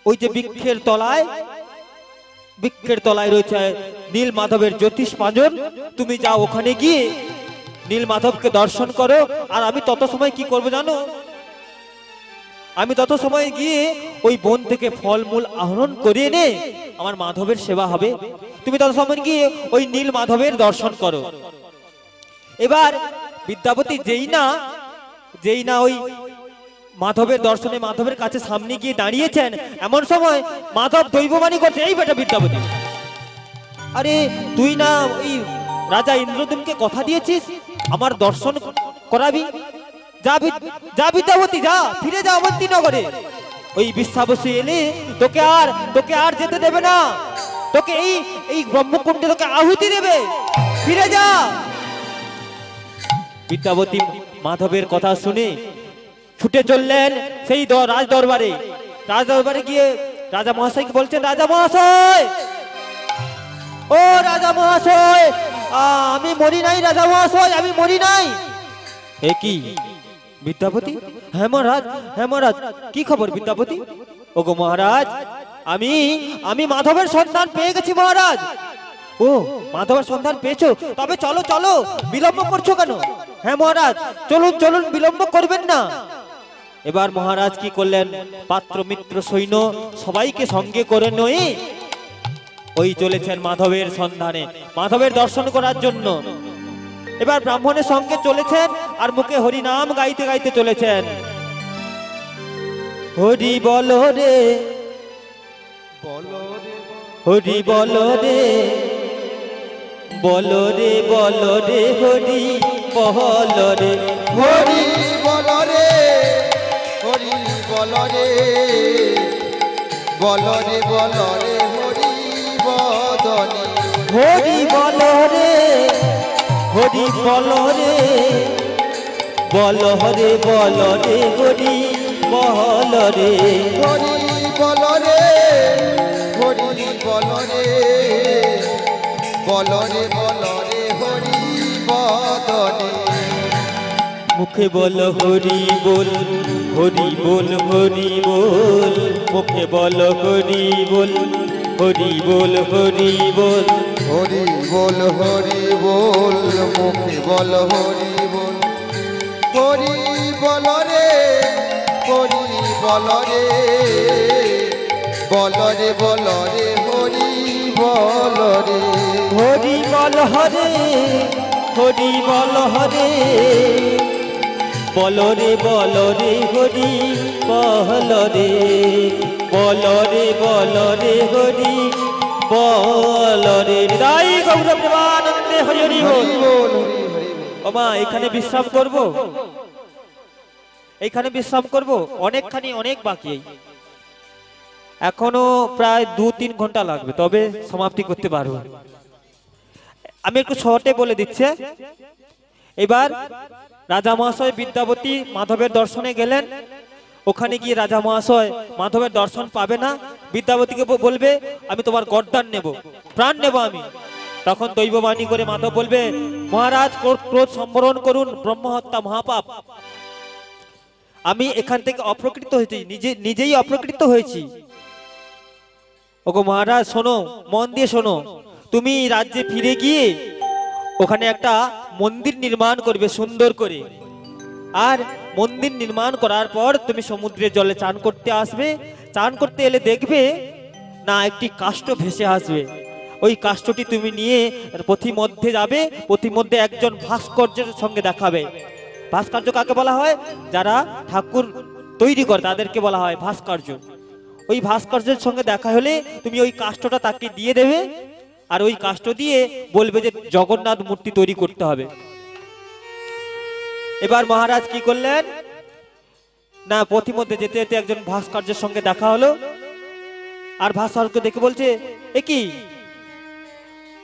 ওই যে বৃক্ষের তলায় রয়েছে নীল মাধবের জ্যোতিষ পাঁজন তুমি যাও ওখানে গিয়ে নীল মাধবকে দর্শন করো আর আমি তত সময় কি করব জানো আমি তত সময় গিয়ে ওই বন থেকে ফলমূল আহরণ করে এনে আমার মাধবের সেবা হবে তুমি তত সময় গিয়ে ওই নীল মাধবের দর্শন করো এবার বিদ্যাপতি যেই না ওই মাধবের দর্শনে মাধবের কাছে সামনে গিয়ে দাঁড়িয়েছেন এমন সময় মাধব দৈববাণী করছে এই বেটা বিদ্যাপতি আরে তুই না ওই রাজা ইন্দ্রদূতকে কথা দিয়েছিস আমার দর্শন করাবি যা বিদ্যাপতি যা ফিরে যা অবন্তী নগরে ওই বিশ্বাবসু এলে তোকে আর যেতে দেবে না তোকে এই ব্রহ্মকুণ্ডে তোকে আহুতি দেবে ফিরে যা বিদ্যাপতি মাধবের কথা শুনে ছুটে চললেন সেই রাজ দরবারে গিয়ে রাজা মহাশয়কে বলছেন রাজা মহাশয় ও রাজা মহাশয় আমি মরি নাই রাজা মহাশয় আমি মরি নাই এ কি বিদ্যাপতি হ্যাঁ মহারাজ কি খবর বিদ্যাপতি ওগো মহারাজ আমি মাধবের সন্ধান পেয়ে গেছি মহারাজ ও মাধবের সন্ধান পেয়েছো তবে চলো বিলম্ব করছো কেন হ্যাঁ মহারাজ চলুন বিলম্ব করবেন না এবার মহারাজ কি করলেন পাত্র মিত্র সৈন্য সবাইকে সঙ্গে করে নয় ওই চলেছেন মাধবের সন্ধানে মাধবের দর্শন করার জন্য এবার ব্রাহ্মণের সঙ্গে চলেছেন আর মুখে হরি নাম গাইতে গাইতে চলেছেন হরি বল রে হরি বল রে বল রে হরি বল রে হরি বল রে হরি বল রে বল রে হরি বদনে হরি বল রে হরি বল রে বল হরে বল রে হরি বল রে হরি বল রে হরি বল রে বল রে হরি বদনে মুখে বল হরি বল হরি বল হরি বল মুখে বল হরি বল হরি বল হরি বল হরি বল হরি বল মুখে বল হরি বল হরি বল রে হরি বল রে বল রে বল রে হরি বল রে হরি বল হরে হরি বল হরে বল রে হরি বল রে বল রে হরি বল রে হৃদয় গৌর প্রেমানন্দে হরি হরি বল। হরি বল হরি হরি বল। ওমা এখানে বিশ্রাম করব, এইখানে বিশ্রাম করব, অনেকখানি অনেক বাকি, এখনো প্রায় 2-3 ঘন্টা লাগবে, তবে সমাপ্তি করতে পারবো। আমি একটু শর্টে বলে দিচ্ছি। এবার রাজা মহাশয় বিদ্যাপতি মাধবের দর্শনে গেলেন। ওখানে গিয়ে রাজা মহাশয় মাধবের দর্শন পাবে না, বিদ্যাপতিকে বলবে আমি তোমার গর্দান নেব, প্রাণ নেব আমি। তখন দৈববাণী করে মাধব বলবে, মহারাজ ক্রোধ সম্বরণ করুন, ব্রহ্মহত্যা মহাপাপ। আমি এখান থেকে অপ্রকৃত হয়েছি, নিজেই অপ্রকৃত হয়েছি। ওগো মহারাজ শোনো, মন দিয়ে শোনো, তুমি রাজ্যে ফিরে গিয়ে ওখানে একটা মন্দির নির্মাণ করবে সুন্দর করে, আর মন্দির নির্মাণ করার পর তুমি সমুদ্রের জলে চান করতে আসবে। চান করতে এলে দেখবে না একটি কাষ্ঠ ভেসে আসবে, ওই কাষ্ঠটি তুমি নিয়ে পথিমধ্যে যাবে, পথিমধ্যে একজন ভাস্কর্যের সঙ্গে দেখাবে। ভাস্কর্য কাকে বলা হয়? যারা ঠাকুর তৈরি করে তাদেরকে বলা হয় ভাস্কর্য। ওই ভাস্কর্যের সঙ্গে দেখা হলে তুমি ওই কাষ্ঠটা তাকে দিয়ে দেবে, আর ওই কাষ্ঠ দিয়ে বলবে যে জগন্নাথ মূর্তি তৈরি করতে হবে। এবার মহারাজ কি করলেন না, পথিমধ্যে যেতে যেতে একজন ভাস্কর্যের সঙ্গে দেখা হলো, আর ভাস্কর্য দেখে বলছে, এ কি,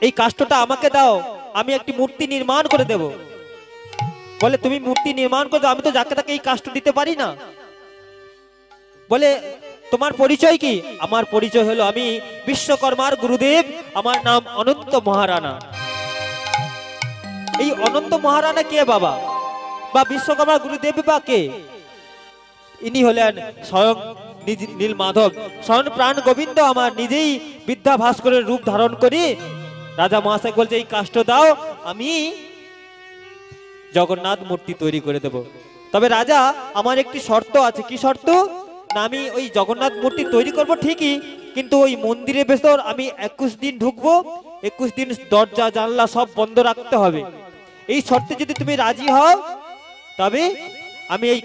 এই কাষ্ঠটা আমাকে দাও, আমি একটি মূর্তি নির্মাণ করে দেব। বলে তুমি মূর্তি নির্মাণ করে দাও, আমি তো যাকে তাকে এই কাষ্ঠ দিতে পারি না। বলে তোমার পরিচয় কি? আমার পরিচয় হলো আমি বিশ্বকর্মার গুরুদেব, আমার নাম অনন্ত মহারানা। এই অনন্ত মহারানা কে বাবা, বা বিশ্বকর্মার গুরুদেব বা কে? ইনি হলেন স্বয়ং নীল মাধব, স্বয়ং প্রাণ গোবিন্দ আমার নিজেই বিদ্যা ভাস্করের রূপ ধারণ করি। রাজা মহাশয় বলছে এই কাষ্ঠ দাও, আমি জগন্নাথ মূর্তি তৈরি করে দেব। তবে রাজা আমার একটি শর্ত আছে। কি শর্ত? না, আমি ওই জগন্নাথ মূর্তি তৈরি করব ঠিকই, কিন্তু ওই মন্দিরের ভেতর আমি 21 দিন ঢুকবো, 21 দিন দরজা জানলা সব বন্ধ রাখতে হবে। এই শর্তে যদি তুমি রাজি হও তবে আমি এই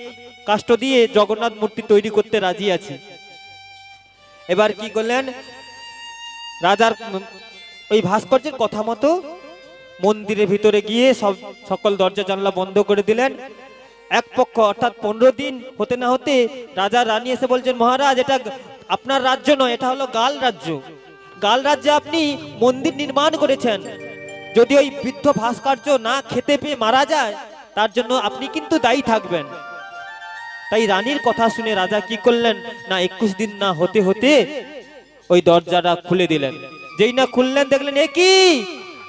কাষ্ঠ দিয়ে জগন্নাথ মূর্তি তৈরি করতে রাজি আছি। এবার কি করলেন, রাজার ওই ভাস্কর্যের কথা মতো মন্দিরের ভিতরে গিয়ে সকল দরজা জানলা বন্ধ করে দিলেন। এক পক্ষ অর্থাৎ 15 দিন হতে না হতে রাজা রানী এসে বলছেন, মহারাজ এটা আপনার রাজ্য নয়, এটা হলো গাল রাজ্য। গাল রাজ্যে আপনি মন্দির নির্মাণ করেছেন, যদি ওই বৃদ্ধ ভাস্কর্য না খেতে পেয়ে মারা যায় তার জন্য আপনি কিন্তু দায়ী থাকবেন। তাই রানীর কথা শুনে রাজা কি করলেন না, 21 দিন না হতে হতে ওই দরজাটা খুলে দিলেন। যেই না খুললেন দেখলেন, এ কি,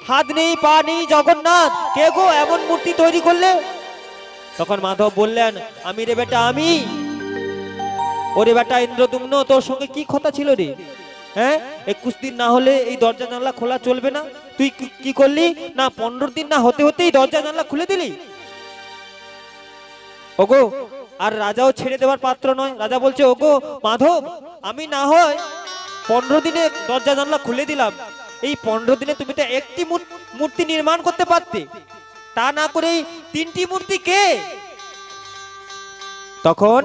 হাত নেই পা নেই জগন্নাথ, কে গো এমন মূর্তি তৈরি করলে? তখন মাধব বললেন, আমি রে বেটা, আমি। ওরে বেটা ইন্দ্রদুম্ন, তোর সঙ্গে কি কথা ছিল রে? হ্যাঁ, 21 দিন না হলে এই দরজা জানলা খোলা চলবে না, তুই কি করলি না 15 দিন না হতে হতেই দরজা জানলা খুলে দিলি। ওগো, আর রাজাও ছেড়ে দেওয়ার পাত্র নয়। রাজা বলছে, ওগো মাধব, আমি না হয় 15 দিনে দরজা জানলা খুলে দিলাম, এই 15 দিনে তুমি তো একটি মূর্তি নির্মাণ করতে পারতে, তা না করে 3টি মূর্তি কে? তখন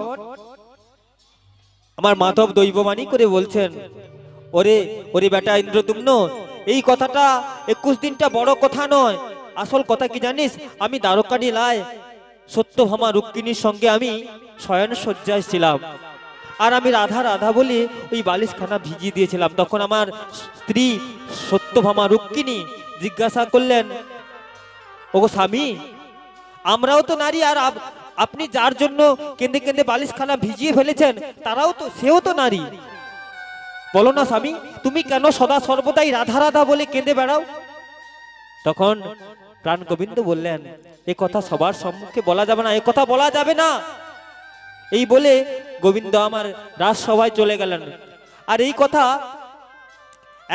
আমার মাধব দৈববাণী করে বলছেন, ওরে ওরে বেটা ইন্দ্রদুম্ন, এই কথাটা 21 দিনটা বড় কথা নয়, আসল কথা কি জানিস? আমি দ্বারকানী লাই সত্যভামা রুক্মিণীর সঙ্গে আমি শয়ন শয্যায় ছিলাম, আর আমি রাধা রাধা বলে ওই বালিশখানা ভিজিয়ে দিয়েছিলাম। তখন আমার স্ত্রী সত্যভামা রুক্মিণী জিজ্ঞাসা করলেন, ওগো স্বামী, আমরাও তো নারী, আর আপনি যার জন্য কেঁদে কেঁদে বালিশখানা ভিজিয়ে ফেলেছেন সেও তো নারী, বলো না স্বামী, তুমি কেন সদা সর্বদাই রাধা রাধা বলে কেঁদে বেড়াও? তখন প্রাণ গোবিন্দ বললেন, এ কথা সবার সম্মুখে বলা যাবে না, এ কথা বলা যাবে না। এই বলে গোবিন্দ আমার রাজসভায় চলে গেলেন। আর এই কথা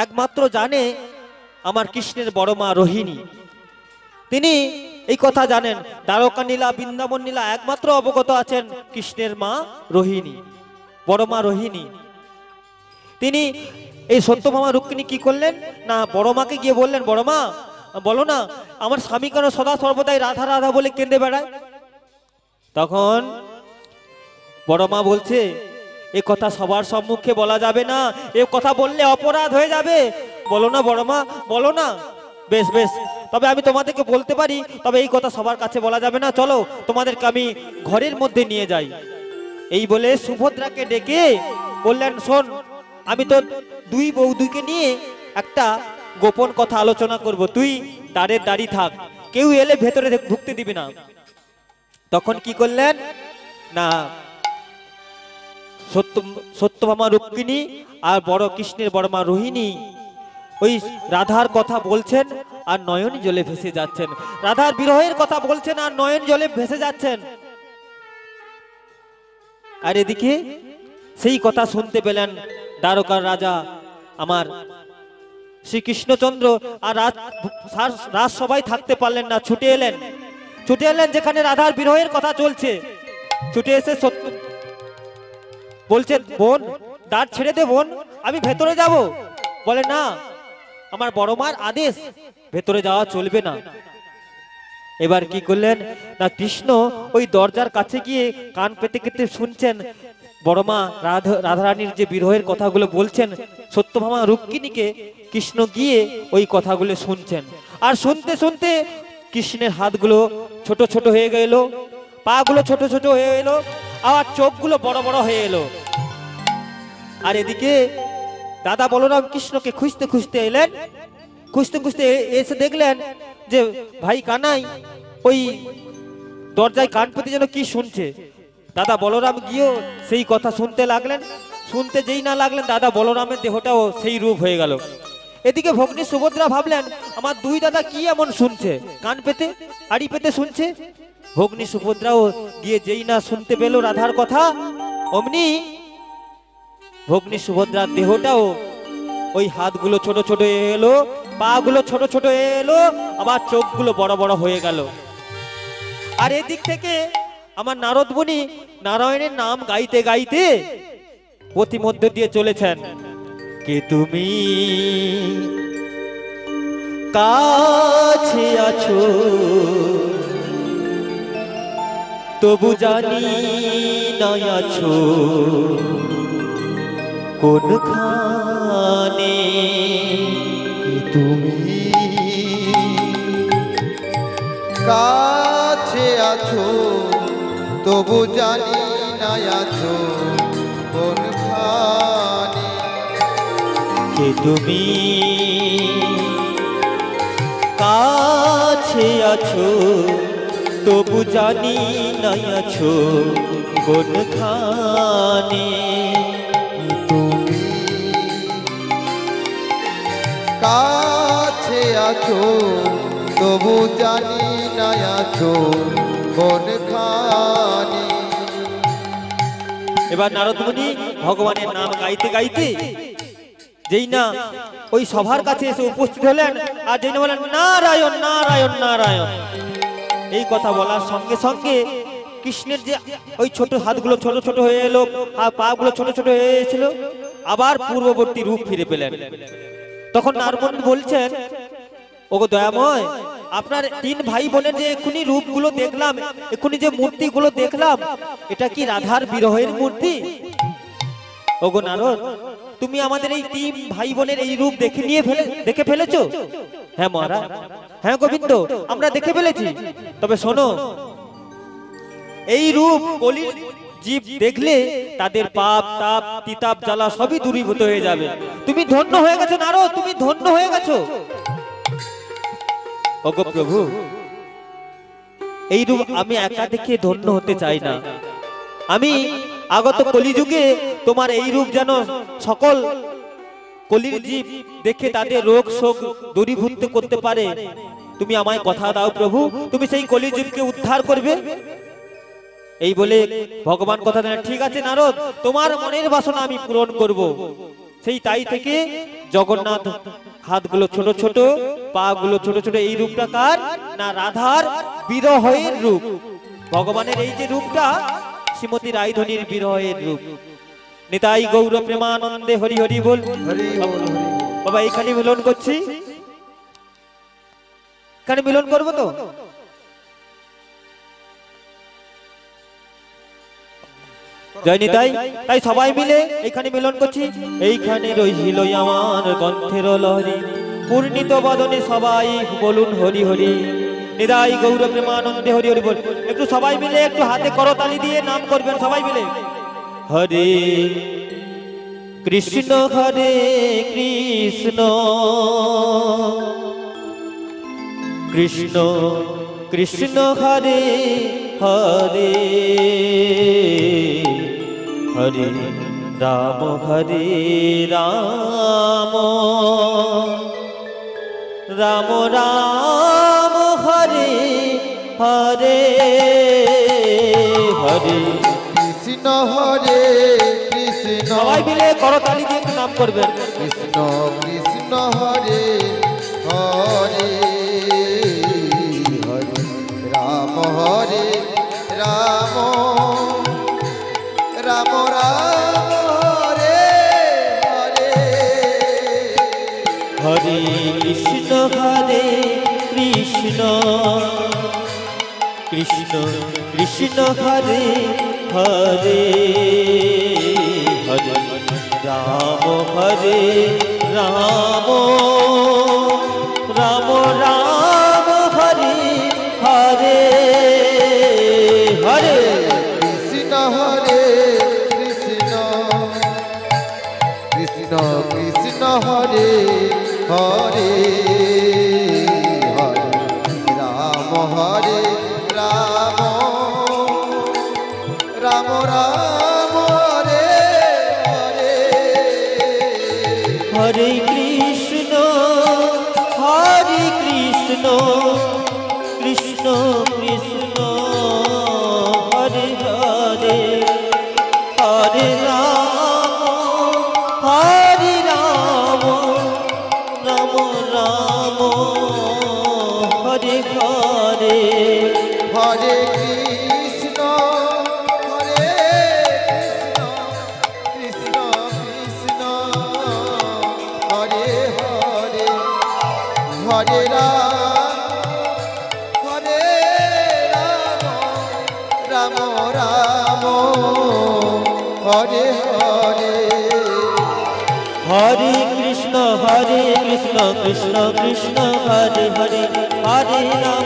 একমাত্র জানে আমার কৃষ্ণের বড় মা রোহিণী। তিনি এই কথা জানেন। দ্বারকা নীলা, বৃন্দাবন নীলা একমাত্র অবগত আছেন কৃষ্ণের মা রোহিণী, বড় মা রোহিণী। তিনি এই সত্যভামা রুক্মিণী কি করলেন না, বড় মাকে গিয়ে বললেন, বড় মা বলো না আমার স্বামী কেন সদা সর্বদাই রাধা রাধা বলে কেঁদে বেড়ায়। তখন বড় মা বলছে, এ কথা সবার সম্মুখে বলা যাবে না, এ কথা বললে অপরাধ হয়ে যাবে। বলো না বড় মা, বলো না। বেশ বেশ, তবে আমি তোমাদেরকে বলতে পারি, তবে এই কথা সবার কাছে বলা যাবে না, চলো তোমাদেরকে আমি ঘরের মধ্যে নিয়ে যাই। এই বলে সুভদ্রাকে ডেকে বললেন, শোন আমি তো দুই বৌদিকে নিয়ে একটা গোপন কথা আলোচনা করব, তুই দ্বারের দাঁড়ি থাক, কেউ এলে ভেতরে ঢুকতে দিবি না। তখন কি করলেন না, সত্যভামা রুক্মিণী আর বড় কৃষ্ণের বড় মা রোহিণী ওই রাধার কথা বলছেন আর নয়ন জলে ভেসে যাচ্ছেন, রাধার বিরহের কথা বলছেন আর নয়ন জলে ভেসে যাচ্ছেন। আর এদিকে সেই কথা শুনতে পেলেন দ্বারকার রাজা আমার শ্রীকৃষ্ণচন্দ্র, আর রাজ সবাই থাকতে পারলেন না, ছুটে এলেন যেখানে রাধার বিরহের কথা চলছে। ছুটে এসে সত্য বলছে, বোন দ্বার ছেড়ে দে বোন, আমি ভেতরে যাব। বলে না, আমার বড় মার আদেশ, ভেতরে যাওয়া চলবে না। এবার কি করলেন না, কৃষ্ণ ওই দরজার কাছে গিয়ে কান পেতে পেতে শুনছেন বড় মা রাধারানীর যে বিরহের কথাগুলো বলছেন সত্যভামা রুক্মিণীকে। কৃষ্ণ গিয়ে ওই কথাগুলো শুনছেন, আর শুনতে শুনতে কৃষ্ণের হাতগুলো ছোট ছোট হয়ে গেল, পা গুলো ছোট ছোট হয়ে এলো, আর চোখগুলো বড় বড় হয়ে এলো। আর এদিকে দাদা বলরাম কৃষ্ণকে খুঁজতে খুঁজতে এলেন, খুঁজতে খুঁজতে এসে দেখলেন যে ভাই কানাই ওই দরজায় কান পেতে যেন কি শুনছে। দাদা বলরাম গিয়েও সেই কথা শুনতে লাগলেন, শুনতে যেই না লাগলেন দাদা বলরামের দেহটাও সেই রূপ হয়ে গেল। এদিকে ভগ্নী সুভদ্রা ভাবলেন, আমার দুই দাদা কি এমন শুনছে, কান পেতে আড়ি পেতে শুনছে। ভগ্নী সুভদ্রাও গিয়ে যেই না শুনতে পেল রাধার কথা, অমনি ভগ্নী সুভদ্রার দেহটাও ওই হাতগুলো ছোট ছোট হয়ে এলো, পা গুলো ছোট ছোট হয়ে এলো, আবার চোখগুলো বড় বড় হয়ে গেল। আর এদিক থেকে আমার নারদ মুনি নারায়ণের নাম গাইতে গাইতে পথি মধ্য দিয়ে চলেছেন। কে তুমি কাছে আছো তবু জানি না আছো কোনখানে। কে তুমি কাছে আছো তবু জানি না আছো কোনখানে। কে তুমি কাছে আছো তবু জানি না আছো কোনখানে। তুমি কাছে আছো তবু জানি না আছো কোনখানে। এবার নারদ মুনি ভগবানের নাম গাইতে গাইতে যেই না ওই সভার কাছে এসে উপস্থিত হলেন, আর যেই না বলেন নারায়ণ নারায়ণ নারায়ণ, এই কথা বলার সঙ্গে সঙ্গে কৃষ্ণের যে ওই ছোট হাতগুলো ছোট ছোট হয়ে এলো, আর পা গুলো ছোট ছোট হয়ে এসেছিল, আবার পূর্ববর্তী রূপ ফিরে পেলেন। তখন নারদ বলছেন, ওগো দয়াময়, আপনার তিন ভাই বোনের যে এক্ষুনি রূপগুলো দেখলাম, এক্ষুনি যে মূর্তিগুলো দেখলাম, এটা কি রাধার বিরহের মূর্তি? ওগো নারদ, তুমি আমাদের এই তিন ভাই বোনের এই রূপ দেখে ফেলেছো? হ্যাঁ মহারাজ, হ্যাঁ গোবিন্দ, আমরা দেখে ফেলেছি। তবে শোনো, এই রূপ কলির জীব দেখলে তাদের পাপ তাপ তিতাপ জ্বালা সবই দূরীভূত হয়ে যাবে। তুমি ধন্য হয়ে গেছো নারদ, তুমি ধন্য হয়ে গেছো। ওগো প্রভু, এই রূপ আমি একা দেখে ধন্য হতে চাই না। আমি আগত কলিযুগে তোমার এই রূপ যেন সকল কলির জীব দেখে তাদের রোগ শোক দূরীভূত করতে পারে। তুমি আমায় কথা দাও প্রভু, তুমি সেই কলিযুগকে উদ্ধার করবে। এই বলে ভগবান কথা দেন, ঠিক আছে নারদ, তোমার মনের বাসনা আমি পূরণ করব। সেই তাই থেকে জগন্নাথ হাতগুলো ছোট ছোট, পা গুলো ছোট ছোট, এই রূপটা কার? না রাধার বিরহের রূপ। ভগবানের এই যে রূপটা শ্রীমতী রায়ধনীর বিরহের রূপ। নিতাই গৌর প্রেমানন্দে হরি হরি বল। হরি বল, হরি বল। বাবা এখানে মিলন করছি, এখানে মিলন করবো তো? জয় নিতাই। তাই সবাই মিলে এইখানে মিলন করছি। এইখানে রইল আমার কণ্ঠের লহরী, পূর্ণিত বদনে সবাই বলুন হরি হরি। নিতাই গৌর প্রেমানন্দে হরি হরি বল। একটু সবাই মিলে একটু হাতে করতালি দিয়ে নাম করবেন সবাই মিলে। হরে কৃষ্ণ হরে কৃষ্ণ কৃষ্ণ কৃষ্ণ হরে হরে, হরে রাম হরে রাম, রাম রাম হরে হরে, হরে কৃষ্ণ হরে কৃষ্ণ। সবাই মিলে করতালি দিয়ে একটু নাম করবেন। কৃষ্ণ কৃষ্ণ হরে হরে, হরে রাম হরে রাম, রাম রাম হরে হরে। হরে কৃষ্ণ হরে কৃষ্ণ কৃষ্ণ কৃষ্ণ হরে হরে, হরে রাম হরে রাম, রাম রাম হরে হরে, হরে কৃষ্ণ হরে কৃষ্ণ, কৃষ্ণ কৃষ্ণ হরে হরে, হরে রাম হরে রাম, রাম রাম হরে হরে। হরে কৃষ্ণ হরে কৃষ্ণ কৃষ্ণ কৃষ্ণ হরে হরে, হরে রাম হরে রাম, রাম রাম হরে হরে। হরে কৃষ্ণ হরে কৃষ্ণ, কৃষ্ণ কৃষ্ণ হরে হরে, হরে রাম হরে রাম, রাম রাম হরে হরে। হরে কৃষ্ণ কৃষ্ণ কৃষ্ণ হরে হরে, হরে রাম রাম,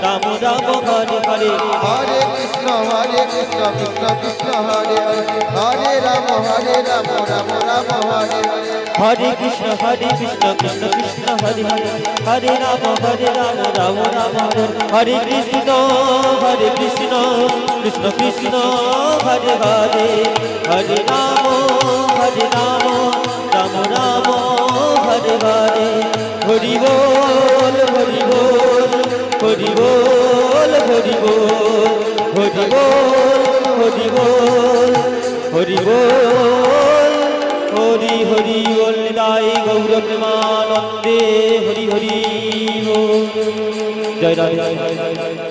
রাম রাম হরে হরে। হরে কৃষ্ণ কৃষ্ণ কৃষ্ণ হরে হরে, হরে রাম রাম, রাম রাম হরে হরে। হরে কৃষ্ণ কৃষ্ণ কৃষ্ণ হরে হরে, হরে রাম রাম, রাম হরে। হরে কৃষ্ণ কৃষ্ণ কৃষ্ণ হরে হরে, হরে রাম রাম রাম হরে হরে। হরি বল হরি বল, হরি বল হরি বল, হরি বল হরি বল, হরি বল হরি হরি বল। নিতাই গৌর প্রেমানন্দে হরি হরি বল। জয় রাধে।